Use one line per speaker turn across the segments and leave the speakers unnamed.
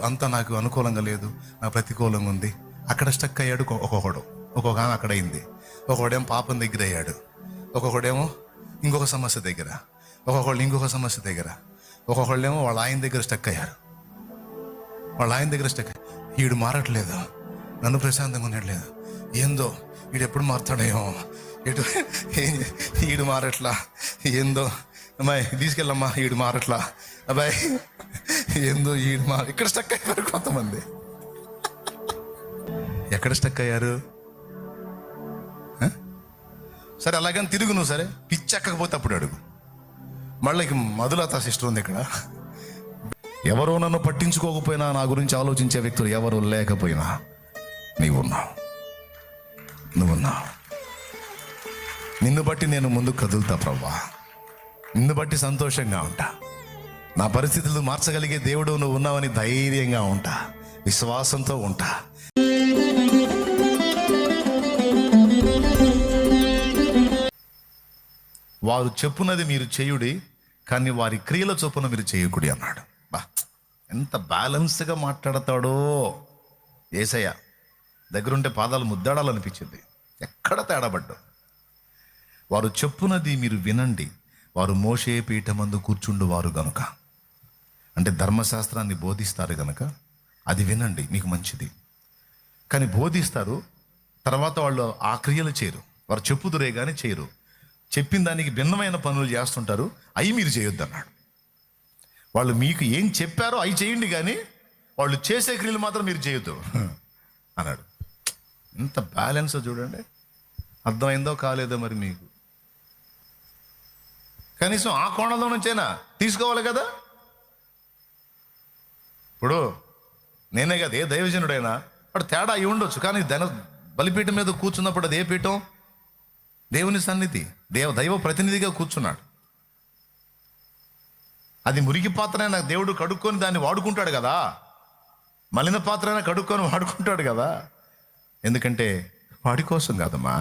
అంతా నాకు అనుకూలంగా లేదు, నాకు ప్రతికూలంగా ఉంది. అక్కడ స్టక్ అయ్యాడు ఒక్కొక్కడు. ఒక్కొక్క ఆమె అక్కడ అయింది. ఒక్కొక్కడేమో పాపం దగ్గర అయ్యాడు, ఒక్కొక్కడేమో ఇంకొక సమస్య దగ్గర, ఒక్కొక్కళ్ళు ఇంకొక సమస్య దగ్గర, ఒక్కొక్కళ్ళేమో వాళ్ళ ఆయన దగ్గర స్టక్ అయ్యారు. వాళ్ళ ఆయన దగ్గర స్టక్. ఈడు మారట్లేదు, నన్ను ప్రశాంతంగా ఉండట్లేదు, ఏందో వీడు ఎప్పుడు మారుతాడేమో, ఇటు ఈడు మారట్లా, ఏందో అమ్మాయి తీసుకెళ్ళమ్మా, ఈడు మారట్లా, అబ్బాయి ఏందో ఈడు ఇక్కడ స్టక్ అయ్యారు కొంతమంది. ఎక్కడ స్టక్ అయ్యారు? సరే అలాగని తిరుగు నువ్వు, సరే పిచ్చెక్కకపోతే అప్పుడు అడుగు. మళ్ళీ మధులత సిస్టర్ ఉంది ఇక్కడ. ఎవరో నన్ను పట్టించుకోకపోయినా, నా గురించి ఆలోచించే వ్యక్తులు ఎవరు లేకపోయినా నువ్వున్నావు. నిన్ను బట్టి నేను ముందుకు కదులుతా ప్రభువా, నిన్ను బట్టి సంతోషంగా ఉంటా. నా పరిస్థితులు మార్చగలిగే దేవుడు నువ్వు ఉన్నావని ధైర్యంగా ఉంటా, విశ్వాసంతో ఉంటా. వారు చెప్పున్నది మీరు చేయుడి, కానీ వారి క్రియల చొప్పున మీరు చేయకుడి అన్నాడు. బా, ఎంత బ్యాలెన్స్గా మాట్లాడతాడో యేసయ్య. దగ్గరుంటే పాదాలు ముద్దాడాలనిపించింది. ఎక్కడ తేడాబడ్డా. వారు చెప్పునది మీరు వినండి, వారు మోషే పీఠమందు కూర్చుండువారు గనుక. అంటే ధర్మశాస్త్రాన్ని బోధిస్తారు గనుక అది వినండి, మీకు మంచిది. కానీ బోధిస్తారు, తర్వాత వాళ్ళు ఆ క్రియలు చేయరు. వారు చెప్పుదురే కానీ చేయరు. చెప్పిన దానికి భిన్నమైన పనులు చేస్తుంటారు, అవి మీరు చేయొద్దు అన్నాడు. వాళ్ళు మీకు ఏం చెప్పారో అవి చేయండి, కానీ వాళ్ళు చేసే క్రియలు మాత్రం మీరు చేయొద్దు అన్నాడు. ఎంత బ్యాలెన్స్ చూడండి. అర్థమైందో కాలేదో మరి మీకు. కనీసం ఆ కోణంలో నుంచైనా తీసుకోవాలి కదా. ఇప్పుడు నేనే కదా, ఏ దైవజనుడైనా వాడు తేడా అయి ఉండొచ్చు, కానీ బలిపీఠం మీద కూర్చున్నప్పుడు అది ఏ పీఠం? దేవుని సన్నిధి, దైవ ప్రతినిధిగా కూర్చున్నాడు. అది మురికి పాత్రైనా దేవుడు కడుక్కొని దాన్ని వాడుకుంటాడు కదా, మలిన పాత్రైనా కడుక్కొని వాడుకుంటాడు కదా. ఎందుకంటే వాడి కోసం కాదమ్మా,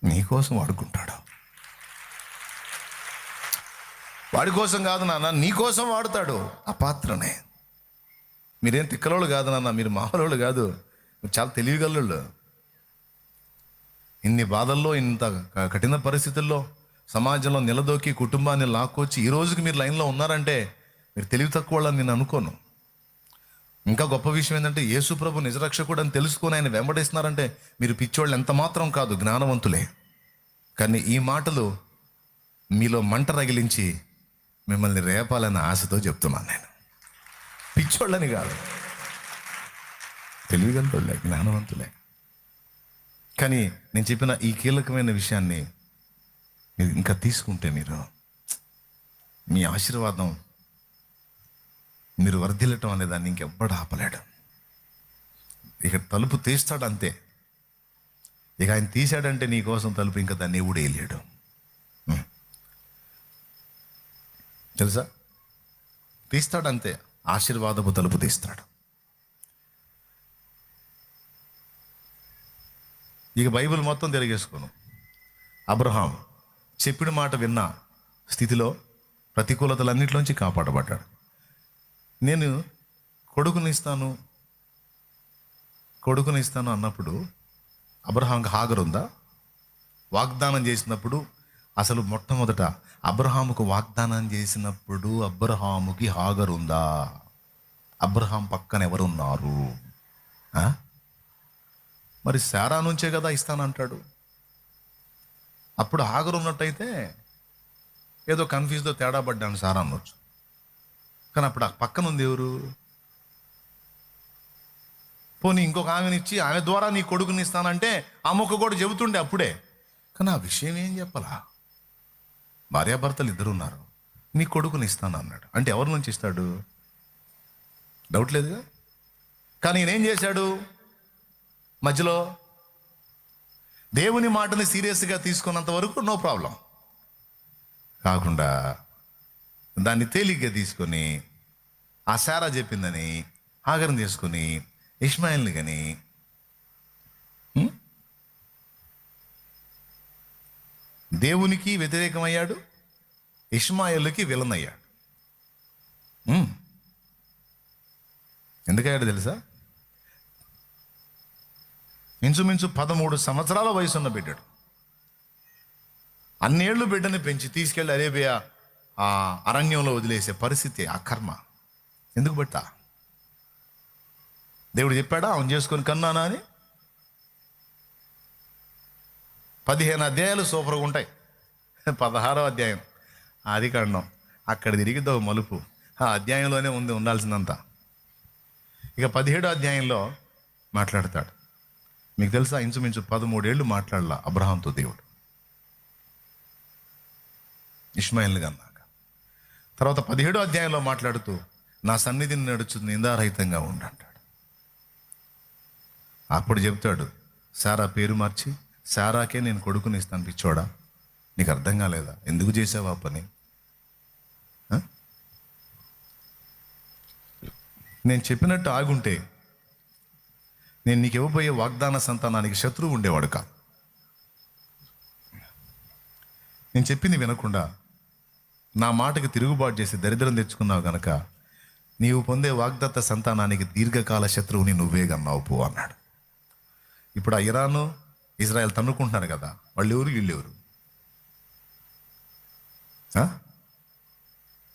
నీ కోసం వాడుకుంటాడు. వాడి కోసం కాదు నాన్న, నీ కోసం వాడుతాడు ఆ పాత్రనే. మీరేం తిక్కలోళ్ళు కాదు నాన్న, మీరు మామూలు కాదు, మీరు చాలా తెలివిగలళ్ళు. ఇన్ని బాధల్లో, ఇంత కఠిన పరిస్థితుల్లో సమాజంలో నిలదొక్కి కుటుంబాన్ని లాక్కొచ్చి ఈ రోజుకి మీరు లైన్లో ఉన్నారంటే మీరు తెలివి తక్కువ వాళ్ళని నేను అనుకోను. ఇంకా గొప్ప విషయం ఏంటంటే యేసు ప్రభు నిజరక్షకుడు అని తెలుసుకొని ఆయన వెంబడిస్తున్నారంటే మీరు పిచ్చోళ్ళు ఎంత మాత్రం కాదు, జ్ఞానవంతులే. కానీ ఈ మాటలు మీలో మంట రగిలించి మిమ్మల్ని రేపాలన్న ఆశతో చెప్తున్నాను. నేను పిచ్చోళ్ళని కాదు, తెలివిగలటోళ్ళే, జ్ఞానవంతులే. కానీ నేను చెప్పిన ఈ కీలకమైన విషయాన్ని మీరు ఇంకా తీసుకుంటే మీరు మీ ఆశీర్వాదం, మీరు వర్ధిల్లటం అనే దాన్ని ఇంకెవ్వడు ఆపలేడు. ఇక తలుపు తీస్తాడు అంతే. ఇక ఆయన తీశాడంటే నీ కోసం తలుపు ఇంకా దాన్ని ఎవడు వేయలేడు. తెలుసా? తీస్తాడు అంతే, ఆశీర్వాదపు తలుపు తీస్తాడు. ఇక బైబిల్ మొత్తం తిరిగేసుకోను. అబ్రహాం చెప్పిన మాట విన్న స్థితిలో ప్రతికూలతలన్నిటిలోంచి కాపాడబడ్డాడు. నేను కొడుకునిస్తాను అన్నప్పుడు అబ్రహాంకి హాగరు ఉందా? వాగ్దానం చేసినప్పుడు అసలు మొట్టమొదట అబ్రహాముకు వాగ్దానం చేసినప్పుడు అబ్రహాముకి హాగరు ఉందా? అబ్రహాం పక్కన ఎవరున్నారు? మరి శారా నుంచే కదా ఇస్తానంటాడు. అప్పుడు హాగరు ఉన్నట్టయితే ఏదో కన్ఫ్యూజ్తో తేడా పడ్డాను సారా అనొచ్చు. కానీ అప్పుడు ఆ పక్కన ఉంది ఎవరు? పోనీ ఇంకొక ఆమెనిచ్చి ఆమె ద్వారా నీ కొడుకుని ఇస్తానంటే ఆ మొక్క కూడా చెబుతుండే అప్పుడే. కానీ ఆ విషయం ఏం చెప్పాలా? భార్యాభర్తలు ఇద్దరు ఉన్నారు, నీ కొడుకుని ఇస్తాను అన్నాడు. అంటే ఎవరి నుంచి ఇస్తాడు? డౌట్ లేదుగా. కానీ ఈయనేం చేశాడు? మధ్యలో దేవుని మాటని సీరియస్గా తీసుకున్నంత వరకు నో ప్రాబ్లం, కాకుండా దాన్ని తేలిగ్గా తీసుకొని ఆ శారా చెప్పిందని హాగర్ని తీసుకొని ఇష్మాయిల్ని కానీ దేవునికి వ్యతిరేకమయ్యాడు, ఇష్మాయిల్కి విలన్ అయ్యాడు. ఎందుకయ్యాడు తెలుసా? ఇంచుమించు 13 సంవత్సరాల వయసున్న బిడ్డడు. అన్నేళ్ళు బిడ్డని పెంచి తీసుకెళ్ళి అరేబియా ఆ అరణ్యంలో వదిలేసే పరిస్థితి, ఆ కర్మ ఎందుకు బట్టా? దేవుడు చెప్పాడా అవును చేసుకొని కన్నానా అని? 15 అధ్యాయాలు సూపర్గా ఉంటాయి. 16వ అధ్యాయం ఆది కాండం, అక్కడ తిరిగిద్దో మలుపు. ఆ అధ్యాయంలోనే ఉండాల్సిందంతా. ఇక 17వ అధ్యాయంలో మాట్లాడతాడు. మీకు తెలుసా, ఇంచుమించు 13 ఏళ్ళు మాట్లాడాల అబ్రహాంతో దేవుడు, ఇష్మాయిల్ని కన్నాక. తర్వాత 17వ అధ్యాయంలో మాట్లాడుతూ నా సన్నిధిని నడుచు నిందారహితంగా ఉండంటాడు. అప్పుడు చెప్తాడు, సారా పేరు మార్చి సారాకే నేను కొడుకుని ఇస్తాను. పిచ్చోడా, నీకు అర్థం కాలేదా? ఎందుకు చేసావా పని? నేను చెప్పినట్టు ఆగుంటే నేను నీకు ఇవ్వబోయే వాగ్దాన సంతానానికి శత్రువు ఉండేవాడు కాదు. నేను చెప్పింది వినకుండా నా మాటకి తిరుగుబాటు చేసి దరిద్రం తెచ్చుకున్నావు గనక నీవు పొందే వాగ్దత్త సంతానానికి దీర్ఘకాల శత్రువుని నువ్వే గన్నావు పో అన్నాడు. ఇప్పుడు ఆ ఇరాను ఇజ్రాయెల్ తన్నుకుంటున్నారు కదా, వాళ్ళు ఎవరు వీళ్ళు ఎవరు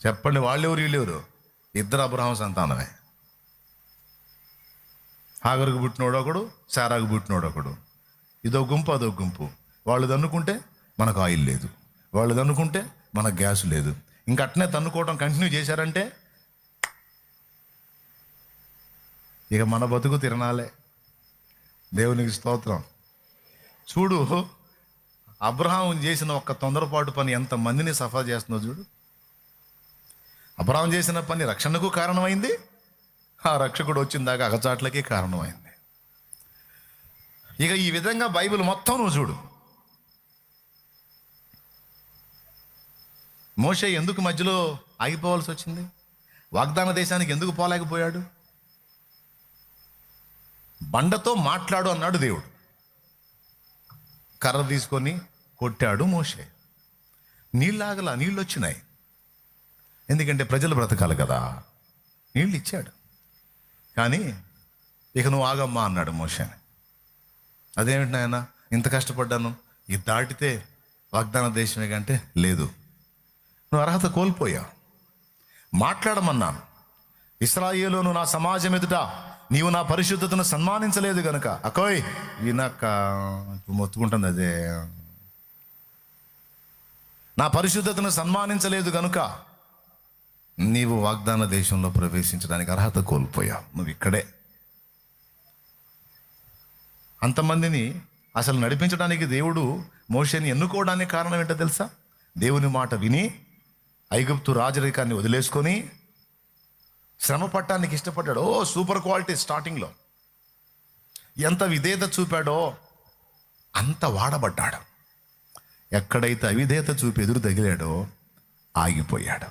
చెప్పండి? వాళ్ళెవరు వీళ్ళెవరు? ఇద్దరు అబ్రహాం సంతానమే. హాగరుకు పుట్టినోడు ఒకడు, సారాకు పుట్టినోడు ఒకడు. ఇదో గుంపు అదో గుంపు. వాళ్ళు తన్నుకుంటే మనకు ఆయిల్ లేదు, వాళ్ళు తన్నుకుంటే మనకు గ్యాస్ లేదు. ఇంక అట్నే తన్నుకోవటం కంటిన్యూ చేశారంటే ఇక మన బతుకు తిరణాలే. దేవునికి స్తోత్రం. చూడు, అబ్రహాం చేసిన ఒక్క తొందరపాటు పని ఎంతమందిని సఫా చేస్తుందో చూడు. అబ్రహాం చేసిన పని రక్షణకు కారణమైంది, ఆ రక్షకుడు వచ్చిన దాకా అగచాట్లకి కారణమైంది. ఇక ఈ విధంగా బైబిల్ మొత్తం నువ్వు చూడు. మోషే ఎందుకు మధ్యలో ఆగిపోవాల్సి వచ్చింది? వాగ్దాన దేశానికి ఎందుకు పోలేకపోయాడు? బండతో మాట్లాడు అన్నాడు దేవుడు, కర్ర తీసుకొని కొట్టాడు మోషే. నీళ్ళాగలా, నీళ్ళు వచ్చినాయి. ఎందుకంటే ప్రజలు బ్రతకాలి కదా, నీళ్ళు ఇచ్చాడు. కానీ ఇక నువ్వు ఆగమ్మా అన్నాడు మోషేని. అదేమిటి నాయన, ఇంత కష్టపడ్డాను, ఇది దాటితే వాగ్దాన దేశమే కంటే లేదు, నువ్వు అర్హత కోల్పోయావు. మాట్లాడమన్నాను. ఇశ్రాయేలును నా సమాజం ఎదుట నీవు నా పరిశుద్ధతను సన్మానించలేదు గనుక, అకోయ్ వినక్క మొత్తుకుంటుంది అదే, నా పరిశుద్ధతను సన్మానించలేదు గనుక నీవు వాగ్దాన దేశంలో ప్రవేశించడానికి అర్హత కోల్పోయావు. నువ్వు ఇక్కడే. అంతమందిని అసలు నడిపించడానికి దేవుడు మోషేని ఎన్నుకోవడానికి కారణం ఏంటో తెలుసా? దేవుని మాట విని ఐగుప్తు రాజరికాన్ని వదిలేసుకొని శ్రమ పట్టడానికి ఇష్టపడ్డాడు. Super quality. స్టార్టింగ్లో ఎంత విధేయత చూపాడో అంత వాడబడ్డాడు. ఎక్కడైతే అవిధేయత చూపి ఎదురు తగిలాడో ఆగిపోయాడు.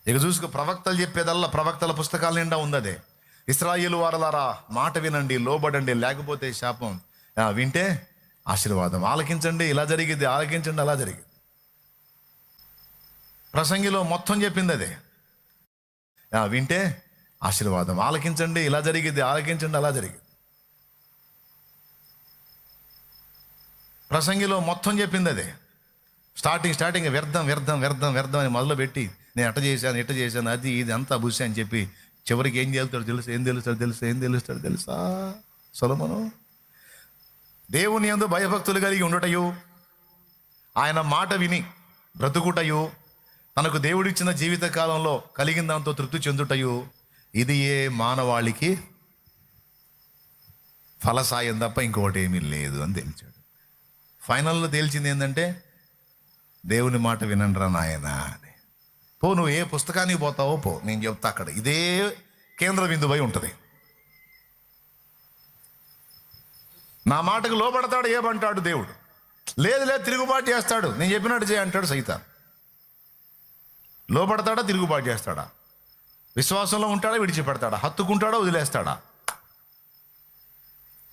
ఇక చూసుకో, ప్రవక్తలు చెప్పేదల్లా ప్రవక్తల పుస్తకాల నిండా ఉందదే. ఇశ్రాయేలు వారలారా మాట వినండి, లోబడండి, లేకపోతే శాపం, వింటే ఆశీర్వాదం, ఆలకించండి ఇలా జరిగింది, ఆలకించండి అలా జరిగింది. ప్రసంగిలో మొత్తం చెప్పింది అదే. వింటే ఆశీర్వాదం, ఆలకించండి ఇలా జరిగింది, ఆలకించండి అలా జరిగింది. ప్రసంగిలో మొత్తం చెప్పింది అదే. స్టార్టింగ్ వ్యర్థం వ్యర్థం వ్యర్థం వ్యర్థం అని మొదలుపెట్టి నేను ఎట్ట చేశాను అది ఇది అంతా బుస్సి అని చెప్పి చివరికి ఏం చేస్తాడు తెలుసు? ఏం తెలుస్తాడు తెలుసా? సొలొమోను దేవుని యందు భయభక్తులు కలిగి ఉండటయు, ఆయన మాట విని బ్రతుకుటయు, తనకు దేవుడిచ్చిన జీవిత కాలంలో కలిగిన దాంతో తృప్తి చెందుటయు, ఇది ఏ మానవాళికి ఫలసాయం తప్ప ఇంకొకటి ఏమీ లేదు అని తేల్చాడు. ఫైనల్లో తేల్చింది ఏంటంటే, దేవుని మాట వినండిరా నాయనా అని. పో, నువ్వు ఏ పుస్తకానికి పోతావో పో, నేను చెప్తా అక్కడ ఇదే కేంద్ర బిందువై ఉంటుంది. నా మాటకు లోపడతాడు ఏమంటాడు దేవుడు? లేదు తిరుగుబాటు చేస్తాడు, నేను చెప్పినట్టు చేయ అంటాడు సైతాన్. లోపడతాడా, తిరుగుబాటు చేస్తాడా? విశ్వాసంలో ఉంటాడా, విడిచిపెడతాడా? హత్తుకుంటాడా, వదిలేస్తాడా?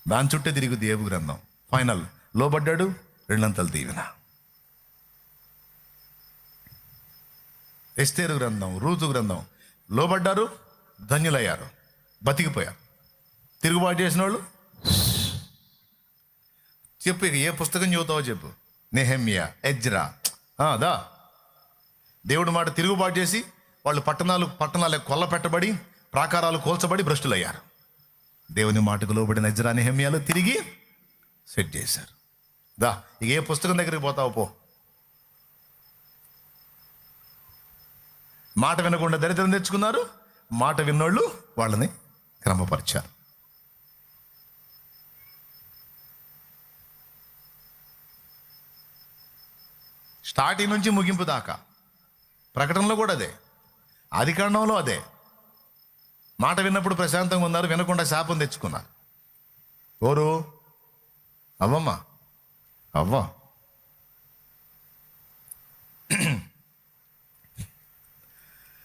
దాని చుట్టే తిరిగి దేవు గ్రంథం. ఫైనల్ లోబడ్డాడు, రెండంతలు దీవెన. ఎస్తేరు గ్రంథం, రూతు గ్రంథం, లోబడ్డారు, ధన్యులయ్యారు. బతికిపోయారు. తిరుగుబాటు చేసిన వాళ్ళు చెప్పు, ఇక ఏ పుస్తకం చదువుతావో చెప్పు. నెహెమ్యా, ఎజ్రా, దా దేవుడి మాట తిరుగుబాటు చేసి వాళ్ళు పట్టణాలు కొల్ల పెట్టబడి ప్రాకారాలు కోల్చబడి భ్రష్టులయ్యారు. దేవుని మాటకు లోబడిన ఎజ్రా, నెహెమ్యాలు తిరిగి సెట్ చేశారు. దా ఇక ఏ పుస్తకం దగ్గరికి పోతావు పో. మాట వినకుండా దరిద్రం తెచ్చుకున్నారు, మాట విన్నోళ్ళు వాళ్ళని క్రమపరిచారు. స్టార్టింగ్ నుంచి ముగింపు దాకా ప్రకటనలో కూడా అదే, ఆదికాండంలో అదే. మాట విన్నప్పుడు ప్రశాంతంగా ఉన్నారు, వినకుండా శాపం తెచ్చుకున్నారు. ఎవరు? అవ్వమ్మ, అవ్వ.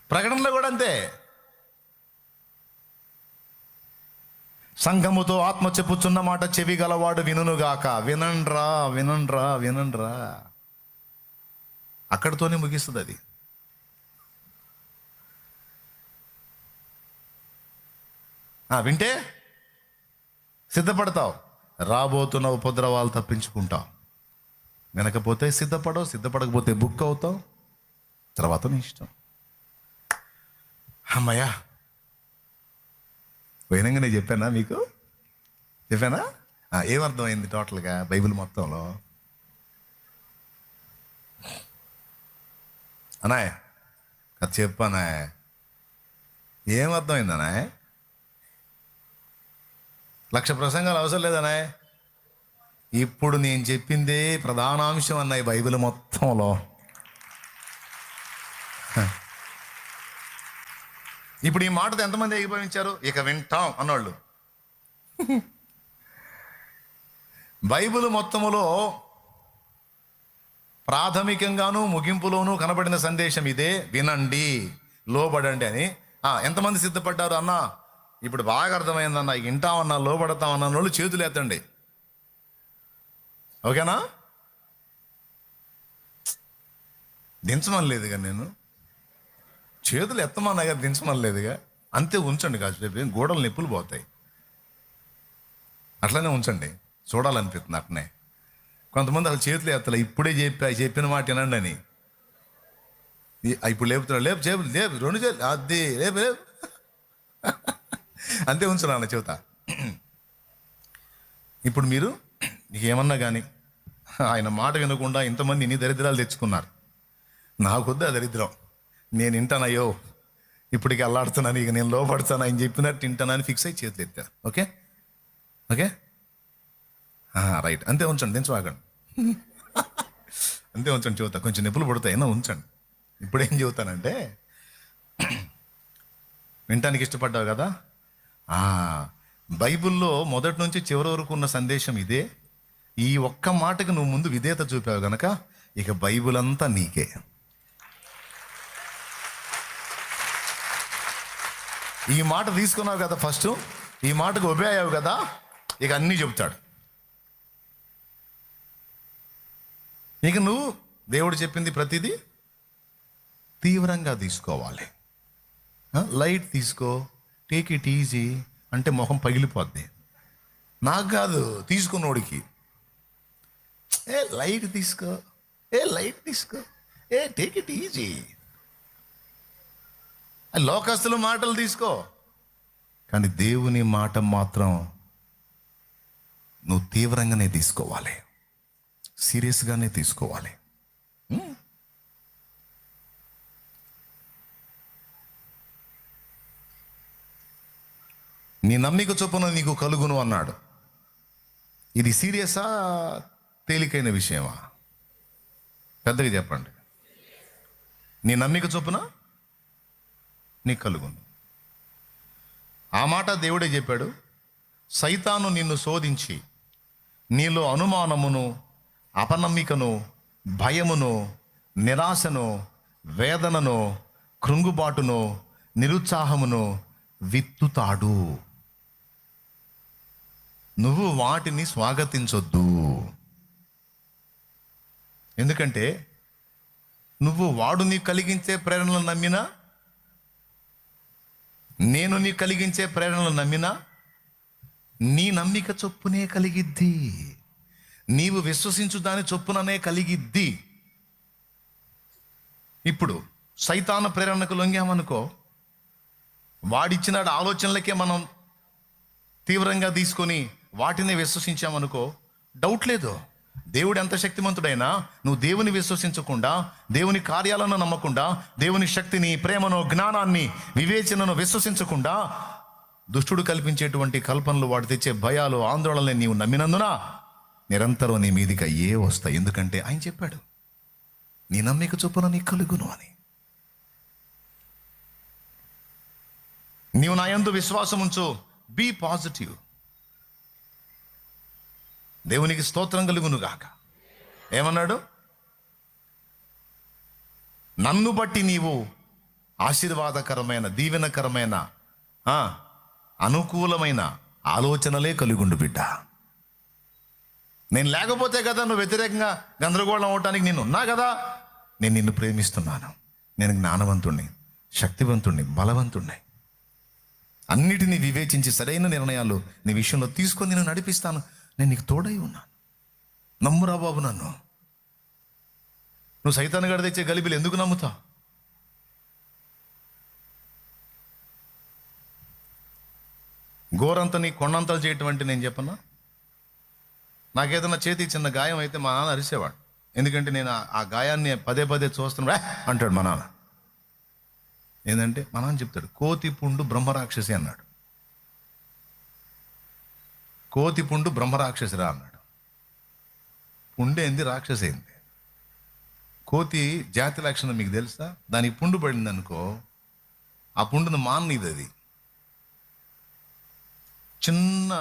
ప్రకటనలో కూడా అంతే. సంఘముతో ఆత్మ చెప్పుచున్న మాట చెవి గలవాడు వినుగాక. వినండ్రా, వినండ్రా, వినండ్రా. అక్కడితోనే ముగిస్తుంది అది. వింటే సిద్ధపడతావు, రాబోతున్న ఉపద్రవాలు తప్పించుకుంటావు. వినకపోతే సిద్ధపడవు, సిద్ధపడకపోతే బుక్ అవుతావు, తర్వాత నీ ఇష్టం. అమ్మయ్యా, పోయినంగా నేను చెప్పానా మీకు? చెప్పానా? ఏమర్థమైంది టోటల్గా బైబిల్ మొత్తంలో? అనాయ్ అది చెప్పానా? ఏమర్థమైంది అనాయ్? 1,00,000 ప్రసంగాలు అవసరం లేదనాయ్. ఇప్పుడు నేను చెప్పిందే ప్రధానాంశం అన్నాయి బైబిల్ మొత్తంలో. ఇప్పుడు ఈ మాటతో ఎంతమంది ఏకీభవించారు? ఇక వింటాం అన్నోళ్ళు. బైబిల్ మొత్తములో ప్రాథమికంగాను ముగింపులోనూ కనబడిన సందేశం ఇదే: వినండి, లోబడండి అని. ఎంతమంది సిద్ధపడ్డారు అన్నా? ఇప్పుడు బాగా అర్థమైందన్నా. వింటామన్నా, లోబడతామన్న వాళ్ళు చేతులు ఎత్తండి. ఓకేనా? దించమనలేదుగా నేను, చేతులు ఎత్తమన్నా కదా, దించమనలేదుగా. అంతే ఉంచండి కాసేపు, గోడలు నొప్పులు పోతాయి. అట్లనే ఉంచండి, చూడాలనిపిస్తుంది అట్నే. కొంతమంది అసలు చేతులు ఎత్తలే, ఇప్పుడే చెప్పిన మాట వినండి అని. ఇప్పుడు లేపుతున్నాడు, లేపు చేపు లేపు, 2 చేతులు అది లేపు లేపు. అంతే ఉంచున్నా అన్న చెబుతా. ఇప్పుడు మీరు ఏమన్నా కానీ ఆయన మాట వినకుండా ఇంతమంది ఇన్ని దరిద్రాలు తెచ్చుకున్నారు. నాకొద్దు ఆ దరిద్రం, నేను వింటానయ్యో, ఇప్పటికి అల్లాడుతున్నాను, ఇక నేను లోపడతాను, ఆయన చెప్పినట్టు వింటానని ఫిక్స్ అయ్యి చేతులు ఎత్తా. Okay okay right. అంతే ఉంచండి, దించవాగండి. అంతే ఉంచండి, చెబుతా. కొంచెం నొప్పులు పడతాయినా ఉంచండి. ఇప్పుడు ఏం చెబుతానంటే, వినటానికి ఇష్టపడ్డావు కదా, బైబిల్లో మొదటి నుంచి చివరి వరకు ఉన్న సందేశం ఇదే. ఈ ఒక్క మాటకు నువ్వు ముందు విధేయత చూపావు గనక ఇక బైబిల్ అంతా నీకే. ఈ మాట తీసుకున్నావు కదా ఫస్ట్, ఈ మాటకు ఒబే అయ్యావు కదా, ఇక అన్నీ చెబుతాడు. ఇక నువ్వు దేవుడు చెప్పింది ప్రతిదీ తీవ్రంగా తీసుకోవాలి. లైట్ తీసుకో, టేక్ ఇట్ ఈజీ అంటే మొహం పగిలిపోద్ది. నాకు కాదు, తీసుకున్నోడికి. లైట్ తీసుకో, లైట్ తీసుకో, టేక్ ఇట్ ఈజీ. లోకస్తుల మాటలు తీసుకో, కానీ దేవుని మాట మాత్రం నువ్వు తీవ్రంగానే తీసుకోవాలి, సీరియస్గానే తీసుకోవాలి. నీ నమ్మిక చొప్పున నీకు కలుగును అన్నాడు. ఇది సీరియసా, తేలికైన విషయమా? పెద్దగా చెప్పండి. నీ నమ్మిక చొప్పున నీకు కలుగును. ఆ మాట దేవుడే చెప్పాడు. సైతాను నిన్ను శోధించి నీలో అనుమానమును, అపనమ్మికను, భయమును, నిరాశను, వేదనను, కృంగుబాటును, నిరుత్సాహమును విత్తుతాడు. నువ్వు వాటిని స్వాగతించొద్దు. ఎందుకంటే నువ్వు వాడు నీకు కలిగించే ప్రేరణలు నమ్మినా నేను నీ కలిగించే ప్రేరణలు నమ్మినా నీ నమ్మిక చొప్పునే కలిగిద్ది. నీవు విశ్వసించు దాని చొప్పుననే కలిగిద్ది. ఇప్పుడు సైతాన ప్రేరణకు లొంగామనుకో, వాడిచ్చిన ఆలోచనలకే మనం తీవ్రంగా తీసుకొని వాటిని విశ్వసించామనుకో, డౌట్ లేదు, దేవుడు ఎంత శక్తిమంతుడైనా నువ్వు దేవుని విశ్వసించకుండా, దేవుని కార్యాలను నమ్మకుండా, దేవుని శక్తిని, ప్రేమను, జ్ఞానాన్ని, వివేచనను విశ్వసించకుండా దుష్టుడు కల్పించేటువంటి కల్పనలు, వాడు తెచ్చే భయాలు, ఆందోళనలు నీవు నమ్మినందున నిరంతరం నీ మీదికి అయ్యే వస్తాయి. ఎందుకంటే ఆయన చెప్పాడు, నీ నమ్మిక చొప్పున నీ కలుగును అని. నీవు నా యందు విశ్వాసం ఉంచు, బీ పాజిటివ్. దేవునికి స్తోత్రం కలుగును గాక. ఏమన్నాడు? నన్ను బట్టి నీవు ఆశీర్వాదకరమైన, దీవెనకరమైన, అనుకూలమైన ఆలోచనలే కలిగుండు బిడ్డ. నేను లేకపోతే కదా నువ్వు వ్యతిరేకంగా గందరగోళం అవటానికి నేను ఉన్నా కదా. నేను నిన్ను ప్రేమిస్తున్నాను. నేను జ్ఞానవంతుణ్ణి, శక్తివంతుణ్ణి, బలవంతుణ్ణి. అన్నిటినీ వివేచించి సరైన నిర్ణయాలు నీ విషయంలో తీసుకొని నేను నడిపిస్తాను. నేను నీకు తోడై ఉన్నాను. నమ్మురా బాబు నన్ను. నువ్వు సైతాను గడ తెచ్చే గలిబిలు ఎందుకు నమ్ముతావు? గోరంతని కొండంతలు చేయటం అంటే నేను చెప్పనా? నాకేదన్నా చేతి చిన్న గాయం అయితే మా నాన్న అరిసేవాడు. ఎందుకంటే నేను ఆ గాయాన్ని పదే పదే చూస్తున్నా అంటాడు మా నాన్న. ఏంటంటే మా నాన్న చెప్తాడు, కోతి పుండు బ్రహ్మరాక్షసి అన్నాడు. కోతి పుండు బ్రహ్మరాక్షసిరా అన్నాడు. పుండేంది, రాక్షసేంది? కోతి జాతి లక్షణం మీకు తెలుసా? దానికి పుండు పడింది అనుకో, ఆ పుండును మాన్నది. అది చిన్న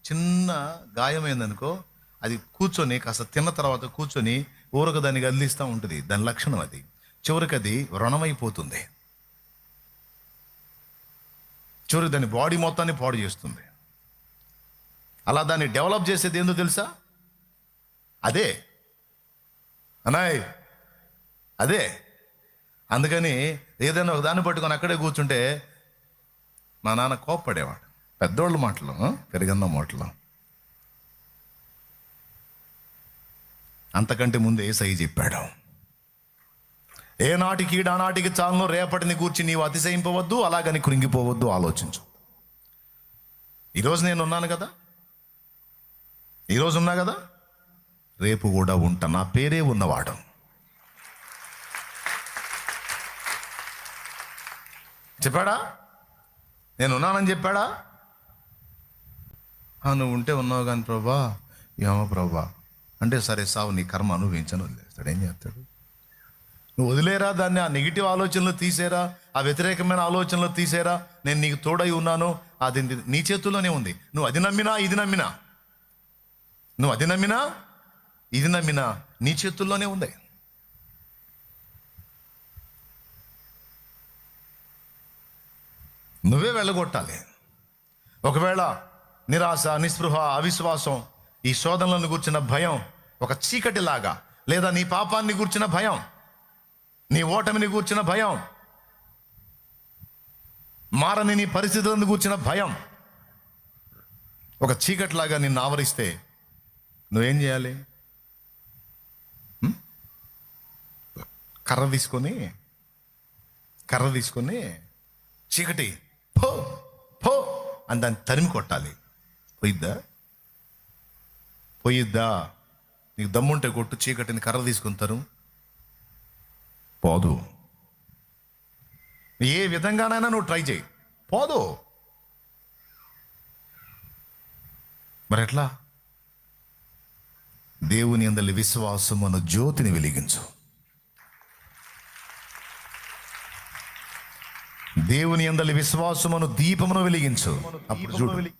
చిన్న గాయమైందనుకో, అది కూర్చొని కాస్త తిన్న తర్వాత కూర్చొని ఊరక దాన్ని కదిలిస్తూ ఉంటుంది. దాని లక్షణం అది. చివరికి అది వ్రణమైపోతుంది. చివరికి దాని బాడీ మొత్తాన్ని పాడు చేస్తుంది. అలా దాన్ని డెవలప్ చేసేది ఏందో తెలుసా? అదే అనాయ్, అదే. అందుకని ఏదైనా ఒక దాన్ని పట్టుకొని అక్కడే కూర్చుంటే మా నాన్న కోప్పడేవాడు. పెద్దోళ్ళ మాటలు, పెరిగన్న మాటలు. అంతకంటే ముందు యేసయ్య చెప్పాడు, ఏ నాటికి ఈడానాటికి చాలును, రేపటిని గూర్చి నీవు అతిశయింపవద్దు, అలాగని కృంగిపోవద్దు, ఆలోచించు. ఈరోజు నేను ఉన్నాను కదా, ఈరోజు ఉన్నా కదా, రేపు కూడా ఉంటా. నా పేరే ఉన్నవాడు. చెప్పాడా? నేను ఉన్నానని చెప్పాడా? నువ్వు ఉంటే ఉన్నావు కానీ ప్రభా, ఏమో ప్రభా అంటే, సరే సావు, నీ కర్మ అనుభవించను వదిలేస్తాడు. ఏం చేస్తాడు? నువ్వు వదిలేరా దాన్ని, ఆ నెగిటివ్ ఆలోచనలు తీసేరా, ఆ వ్యతిరేకమైన ఆలోచనలు తీసేరా. నేను నీకు తోడై ఉన్నాను, అది నీ చేతుల్లోనే ఉంది. నువ్వు అది నమ్మినా ఇది నమ్మినా, నువ్వు అది నమ్మినా ఇది నమ్మినా నీ చేతుల్లోనే ఉంది. నువ్వే వెళ్ళగొట్టాలి. ఒకవేళ నిరాశ, నిస్పృహ, అవిశ్వాసం, ఈ శోధనలను గూర్చిన భయం ఒక చీకటిలాగా, లేదా నీ పాపాన్ని గూర్చిన భయం, నీ ఓటమిని గూర్చిన భయం, మారని నీ పరిస్థితులను గూర్చిన భయం ఒక చీకటిలాగా నిన్ను ఆవరిస్తే నువ్వేం చేయాలి? కర్ర తీసుకొని చీకటి పో పో అని దాన్ని తరిమి కొట్టాలి. పోయిద్దా? నీకు దమ్ముంటే కొట్టు. చీకటిని కర్ర తీసుకుంటారు, పోదు. ఏ విధంగానైనా నువ్వు ట్రై చేయి, పోదు. మరి ఎట్లా? దేవుని యందలి విశ్వాసం అన్న జ్యోతిని వెలిగించు. దేవుని యందలి విశ్వాసమును దీపమును వెలిగించు. అప్పుడు చూడు,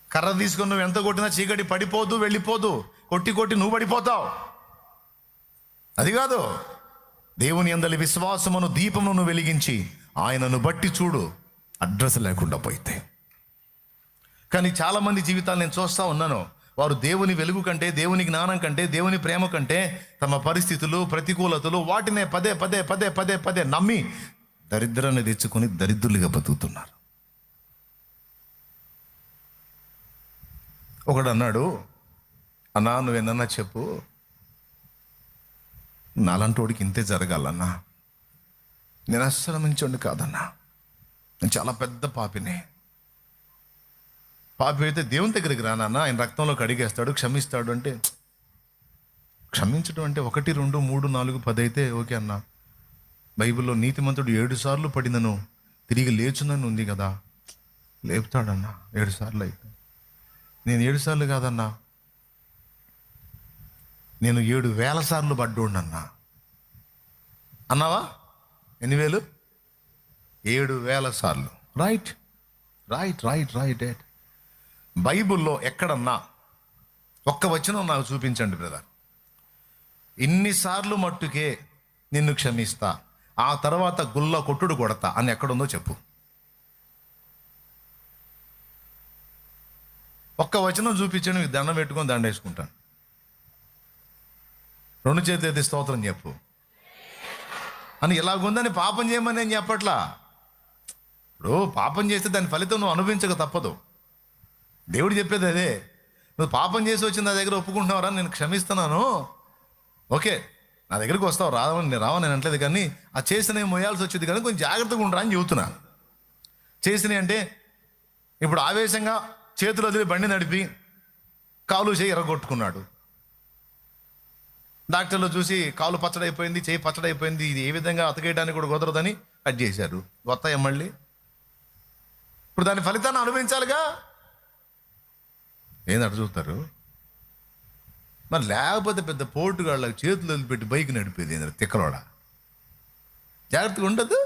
కర్ర తీసుకొని నువ్వు ఎంత కొట్టినా చీకటి పడిపోదు, వెళ్ళిపోదు. కొట్టి నువ్వు పడిపోతావు. అది కాదు. దేవుని యందలి విశ్వాసమును దీపమును వెలిగించి ఆయనను బట్టి చూడు, అడ్రస్ లేకుండా పోయితే. కానీ చాలామంది జీవితాలు నేను చూస్తూ ఉన్నాను, వారు దేవుని వెలుగు కంటే, దేవుని జ్ఞానం కంటే, దేవుని ప్రేమ కంటే తమ పరిస్థితులు, ప్రతికూలతలు, వాటినే పదే పదే పదే పదే పదే నమ్మి దరిద్రాన్ని తెచ్చుకొని దరిద్రులుగా బతుకుతున్నారు. ఒకడు అన్నాడు, అన్నా నువ్వేనన్నా చెప్పు, నాలంటోడికి ఇంతే జరగాలన్నా, నేను అస్సలు మంచోడిని కాదన్నా, నేను చాలా పెద్ద పాపిని. పాపి అయితే దేవుని దగ్గరికి రానన్నా, ఆయన రక్తంలో కడిగేస్తాడు, క్షమిస్తాడు. అంటే క్షమించడం అంటే 1, 2, 3, 4, 10 అయితే ఓకే అన్నా. బైబిల్లో నీతిమంతుడు 7 సార్లు పడినను తిరిగి లేచునని ఉంది కదా. లేపుతాడన్నా 7 సార్లు అయితే. నేను 7 సార్లు కాదన్నా, నేను 7,000 సార్లు పడ్డోడినన్నా. అన్నావా? ఎన్ని వేలు? 7,000 సార్లు. Right right right right right. బైబిల్లో ఎక్కడన్నా ఒక్క వచనం నాకు చూపించండి బ్రదర్, ఇన్నిసార్లు మట్టుకే నిన్ను క్షమిస్తా, ఆ తర్వాత గుల్ల కొట్టుడు కొడతా అని ఎక్కడుందో చెప్పు. ఒక్క వచనం చూపించండి, మీకు దండం పెట్టుకొని దండ వేసుకుంటాను. 2 చేతులు ఎత్తి స్తోత్రం చెప్పు అని. ఇలాగుందని పాపం చేయమని నేను చెప్పట్లా. ఇప్పుడు పాపం చేస్తే దాని ఫలితం నువ్వు అనుభవించక తప్పదు. దేవుడు చెప్పేది అదే. నువ్వు పాపం చేసి వచ్చి నా దగ్గర ఒప్పుకుంటున్నావురా, నేను క్షమిస్తున్నాను, ఓకే, నా దగ్గరికి వస్తావు, రావని నేను అనట్లేదు, కానీ ఆ చేసినవి మోయాల్సి వచ్చేది, కానీ కొంచెం జాగ్రత్తగా ఉండరా అని చెబుతున్నా. చేసినవి అంటే ఇప్పుడు ఆవేశంగా చేతులు వదిలి బండి నడిపి కాలు చేయి ఎర్రగొట్టుకున్నాడు. డాక్టర్లు చూసి కాలు పచ్చడైపోయింది, చేయి పచ్చడైపోయింది, ఇది ఏ విధంగా అతకేయడానికి కూడా కుదరదని కట్ చేశారు. వస్తాయి మళ్ళీ. ఇప్పుడు దాని ఫలితాన్ని అనుభవించాలిగా. ఏంది చూస్తారు మరి? లేకపోతే పెద్ద పోటుగాళ్ళకి చేతులు వదిలిపెట్టి బైక్ నడిపేది ఏంటంటే తిక్కలోడ. జాగ్రత్తగా ఉండదు.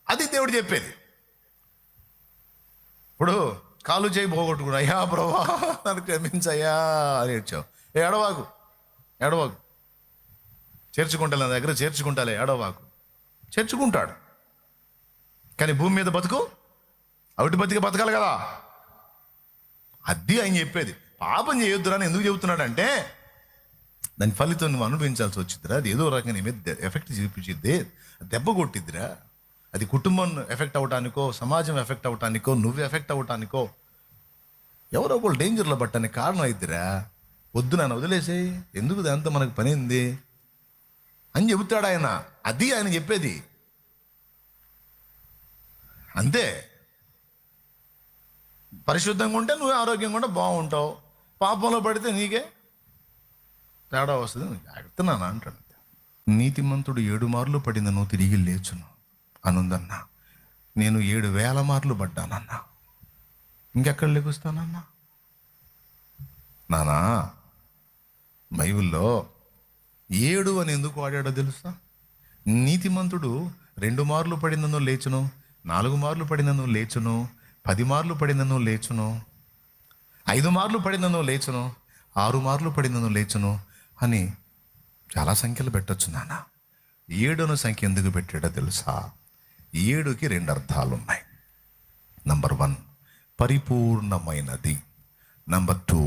అది దేవుడు చెప్పేది. ఇప్పుడు కాలు చేయి పోగొట్టుకున్నా, అయ్యా ప్రభా నన్ను క్షమించయ్యా అని ఏడ్చావు. ఏడవాకు చేర్చుకుంటా, నా దగ్గర చేర్చుకుంటాలే, ఏడవాకు. చేర్చుకుంటాడు, కానీ భూమి మీద బతుకు అవిటి బతికి బతకాలి కదా. అది ఆయన చెప్పేది. పాపం చేయొద్దురా అని ఎందుకు చెబుతున్నాడంటే దాని ఫలితం నువ్వు అనుభవించాల్సి వచ్చిద్దిరా. అది ఏదో రకంగా నీ మీద ఎఫెక్ట్ చూపించిద్ది, దెబ్బ కొట్టిద్దిరా. అది కుటుంబం ఎఫెక్ట్ అవటానికో, సమాజం ఎఫెక్ట్ అవటానికో, నువ్వు ఎఫెక్ట్ అవటానికో, ఎవరో ఒకళ్ళు డేంజర్లో పట్టడానికి కారణం అయిద్దిరా. వద్దు నన్ను వదిలేసేయి, ఎందుకు దాంతో మనకు పని ఉంది అని చెబుతాడు ఆయన. అది ఆయన చెప్పేది అంతే. పరిశుద్ధంగా ఉంటే నువ్వే ఆరోగ్యంగా ఉంటే బాగుంటావు, పాపంలో పడితే నీకే తేడా వస్తుంది. జాగ్రత్త నాన్న అంటాడు. నీతిమంతుడు 7 మార్లు పడినను తిరిగి లేచును అనుందన్నా. నేను 7,000 మార్లు పడ్డానన్నా, ఇంకెక్కడ లెగుస్తానన్నా? నానా బైబిల్లో 7 అని ఎందుకు వాడాడో తెలుసా? నీతిమంతుడు 2 మార్లు పడినను లేచును, 4 మార్లు పడినను లేచును, 10 మార్లు పడినను లేచును, 5 మార్లు పడినను లేచును, 6 మార్లు పడినను లేచును అని చాలా సంఖ్యలు పెట్టొచ్చు నాన్న. 7 సంఖ్య ఎందుకు పెట్టాడో తెలుసా? 7కి 2 అర్థాలు ఉన్నాయి. నంబర్ 1 పరిపూర్ణమైనది, నంబర్ 2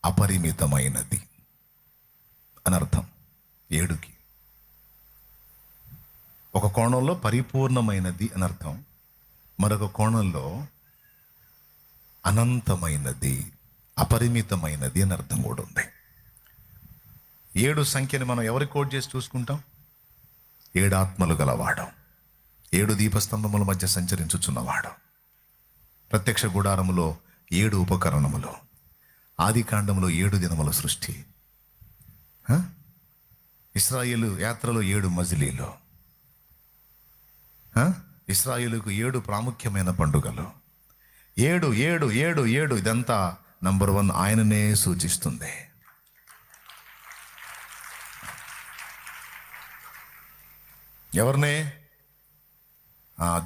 అపరిమితమైనది అని అర్థం. 7కి ఒక కోణంలో పరిపూర్ణమైనది అని అర్థం, మరొక కోణంలో అనంతమైనది, అపరిమితమైనది అని అర్థం కూడా ఉంది. 7 సంఖ్యని మనం ఎవరి కోట్ చేసి చూసుకుంటాం? 7 ఆత్మలు గలవాడు, 7 దీపస్తంభముల మధ్య సంచరించుచున్నవాడు, ప్రత్యక్ష గుడారములో 7 ఉపకరణములు, ఆది కాండములో 7 దినముల సృష్టి, ఇశ్రాయేలు యాత్రలో 7 మజిలీలు, ఇశ్రాయేలుకు 7 ప్రాముఖ్యమైన పండుగలు. 7 7 7 7 ఇదంతా నంబర్ 1 ఆయననే సూచిస్తుంది. ఎవరినే?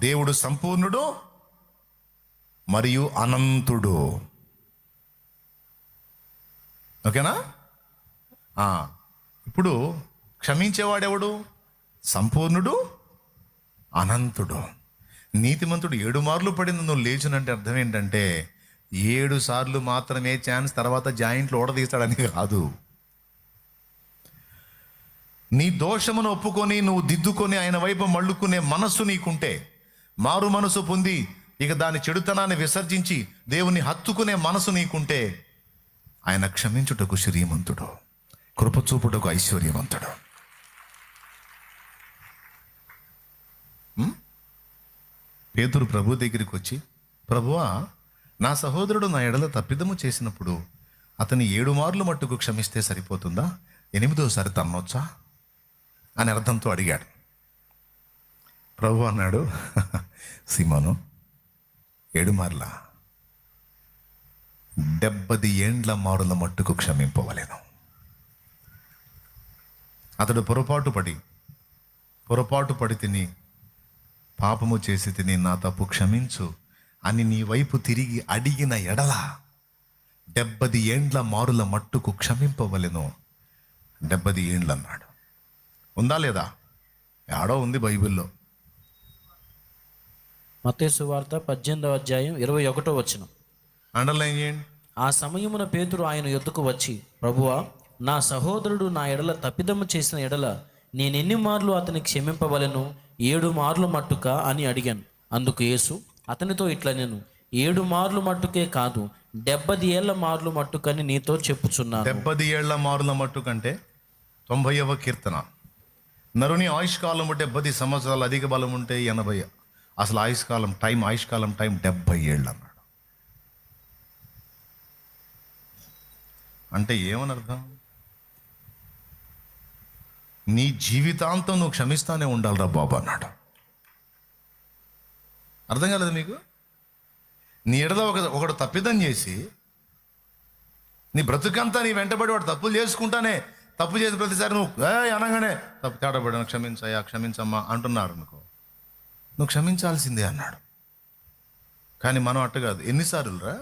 దేవుడు సంపూర్ణుడు మరియు అనంతుడు. ఓకేనా? ఇప్పుడు క్షమించేవాడెవడు? సంపూర్ణుడు, అనంతుడు. నీతిమంతుడు 7 మార్లు పడింది నువ్వు లేచునంటే అర్థం ఏంటంటే 7 సార్లు మాత్రమే ఛాన్స్, తర్వాత జాయింట్లు ఓడదీస్తాడని కాదు. నీ దోషమును ఒప్పుకొని నువ్వు దిద్దుకొని ఆయన వైపు మళ్ళుకునే మనస్సు నీకుంటే, మారు మనసు పొంది ఇక దాని చెడుతనాన్ని విసర్జించి దేవుని హత్తుకునే మనసు నీకుంటే, ఆయన క్షమించుటకు శ్రీమంతుడు, కృపచూపుటకు ఐశ్వర్యవంతుడు. పేతురు ప్రభు దగ్గరికి వచ్చి, ప్రభువా, నా సహోదరుడు నా ఎడల తప్పిదము చేసినప్పుడు అతని 7 మార్లు మట్టుకు క్షమిస్తే సరిపోతుందా, 8వ తన్నొచ్చా అని అర్థంతో అడిగాడు. ప్రభు అన్నాడు, సీమోను, 7 మార్లా 70 ఏండ్ల మారుల మట్టుకు క్షమింపవలేను. అతడు పొరపాటు పడి తిని, పాపము చేసి తిని, నా తప్పు క్షమించు అని నీ వైపు తిరిగి అడిగిన ఎడల 70 ఏండ్ల మారుల మట్టుకు క్షమింపవలెను. 70 ఏండ్లు అన్నాడు. ఉందా లేదా? ఆడో ఉంది బైబిల్లో.
మత్తయి సువార్త 18వ అధ్యాయం 21వ వచనం.
అండర్లైన్ చేయండి.
ఆ సమయమున పేతురు ఆయన యొద్దకు వచ్చి, ప్రభువా, నా సహోదరుడు నా ఎడల తప్పిదము చేసిన ఎడల నేనెన్ని మార్లు అతని క్షమింపవలెను, 7 మార్లు మట్టుక అని అడిగాను. అందుకు యేసు అతనితో ఇట్లా, నేను 7 మార్లు మట్టుకే కాదు, 70 ఏళ్ల మార్లు మట్టుకని నీతో చెప్పుచున్నాను.
70 ఏళ్ల మారుల మట్టుకంటే 90వ కీర్తన, నరుని ఆయుష్కాలం 70 సంవత్సరాలు, అధిక బలం ఉంటే 80. అసలు ఆయుష్కాలం టైం 70 ఏళ్ళు అన్నాడు. అంటే ఏమని అర్థం? నీ జీవితాంతం నువ్వు క్షమిస్తానే ఉండాలిరా బాబు అన్నాడు. అర్థం కాలేదు మీకు? నీ ఎడల ఒకడు తప్పిదం చేసి నీ బ్రతుకంతా నీ వెంటబడి వాడు తప్పులు చేసుకుంటానే, తప్పు చేసిన ప్రతిసారి నువ్వు అనగానే తప్పు తేడబడిన క్షమించయ్యా, క్షమించమ్మా అంటున్నారు అనుకో, నువ్వు క్షమించాల్సిందే అన్నాడు. కానీ మనం అట్ట కాదు. ఎన్నిసార్లు రా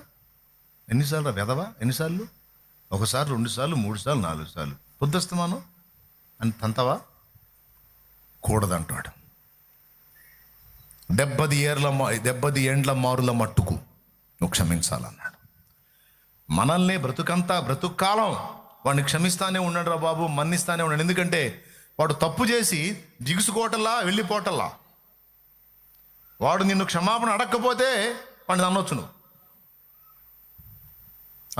వెధవా? ఎన్నిసార్లు? 1 సారి, 2 సార్లు, 3 సార్లు, 4 సార్లు పొద్దుస్తమాను అని తంతవా? కూడదంటాడు. 70 ఏండ్ల మారుల మట్టుకు నువ్వు క్షమించాలన్నాడు. మనల్ని బ్రతుక్కాలం వాడిని క్షమిస్తానే ఉన్నాడు రా బాబు, మన్నిస్తానే ఉన్నాడు. ఎందుకంటే వాడు తప్పు చేసి దిగుసుకోవటల్లా, వెళ్ళిపోవటల్లా. వాడు నిన్ను క్షమాపణ అడగకపోతే వాడిని అనొచ్చు నువ్వు.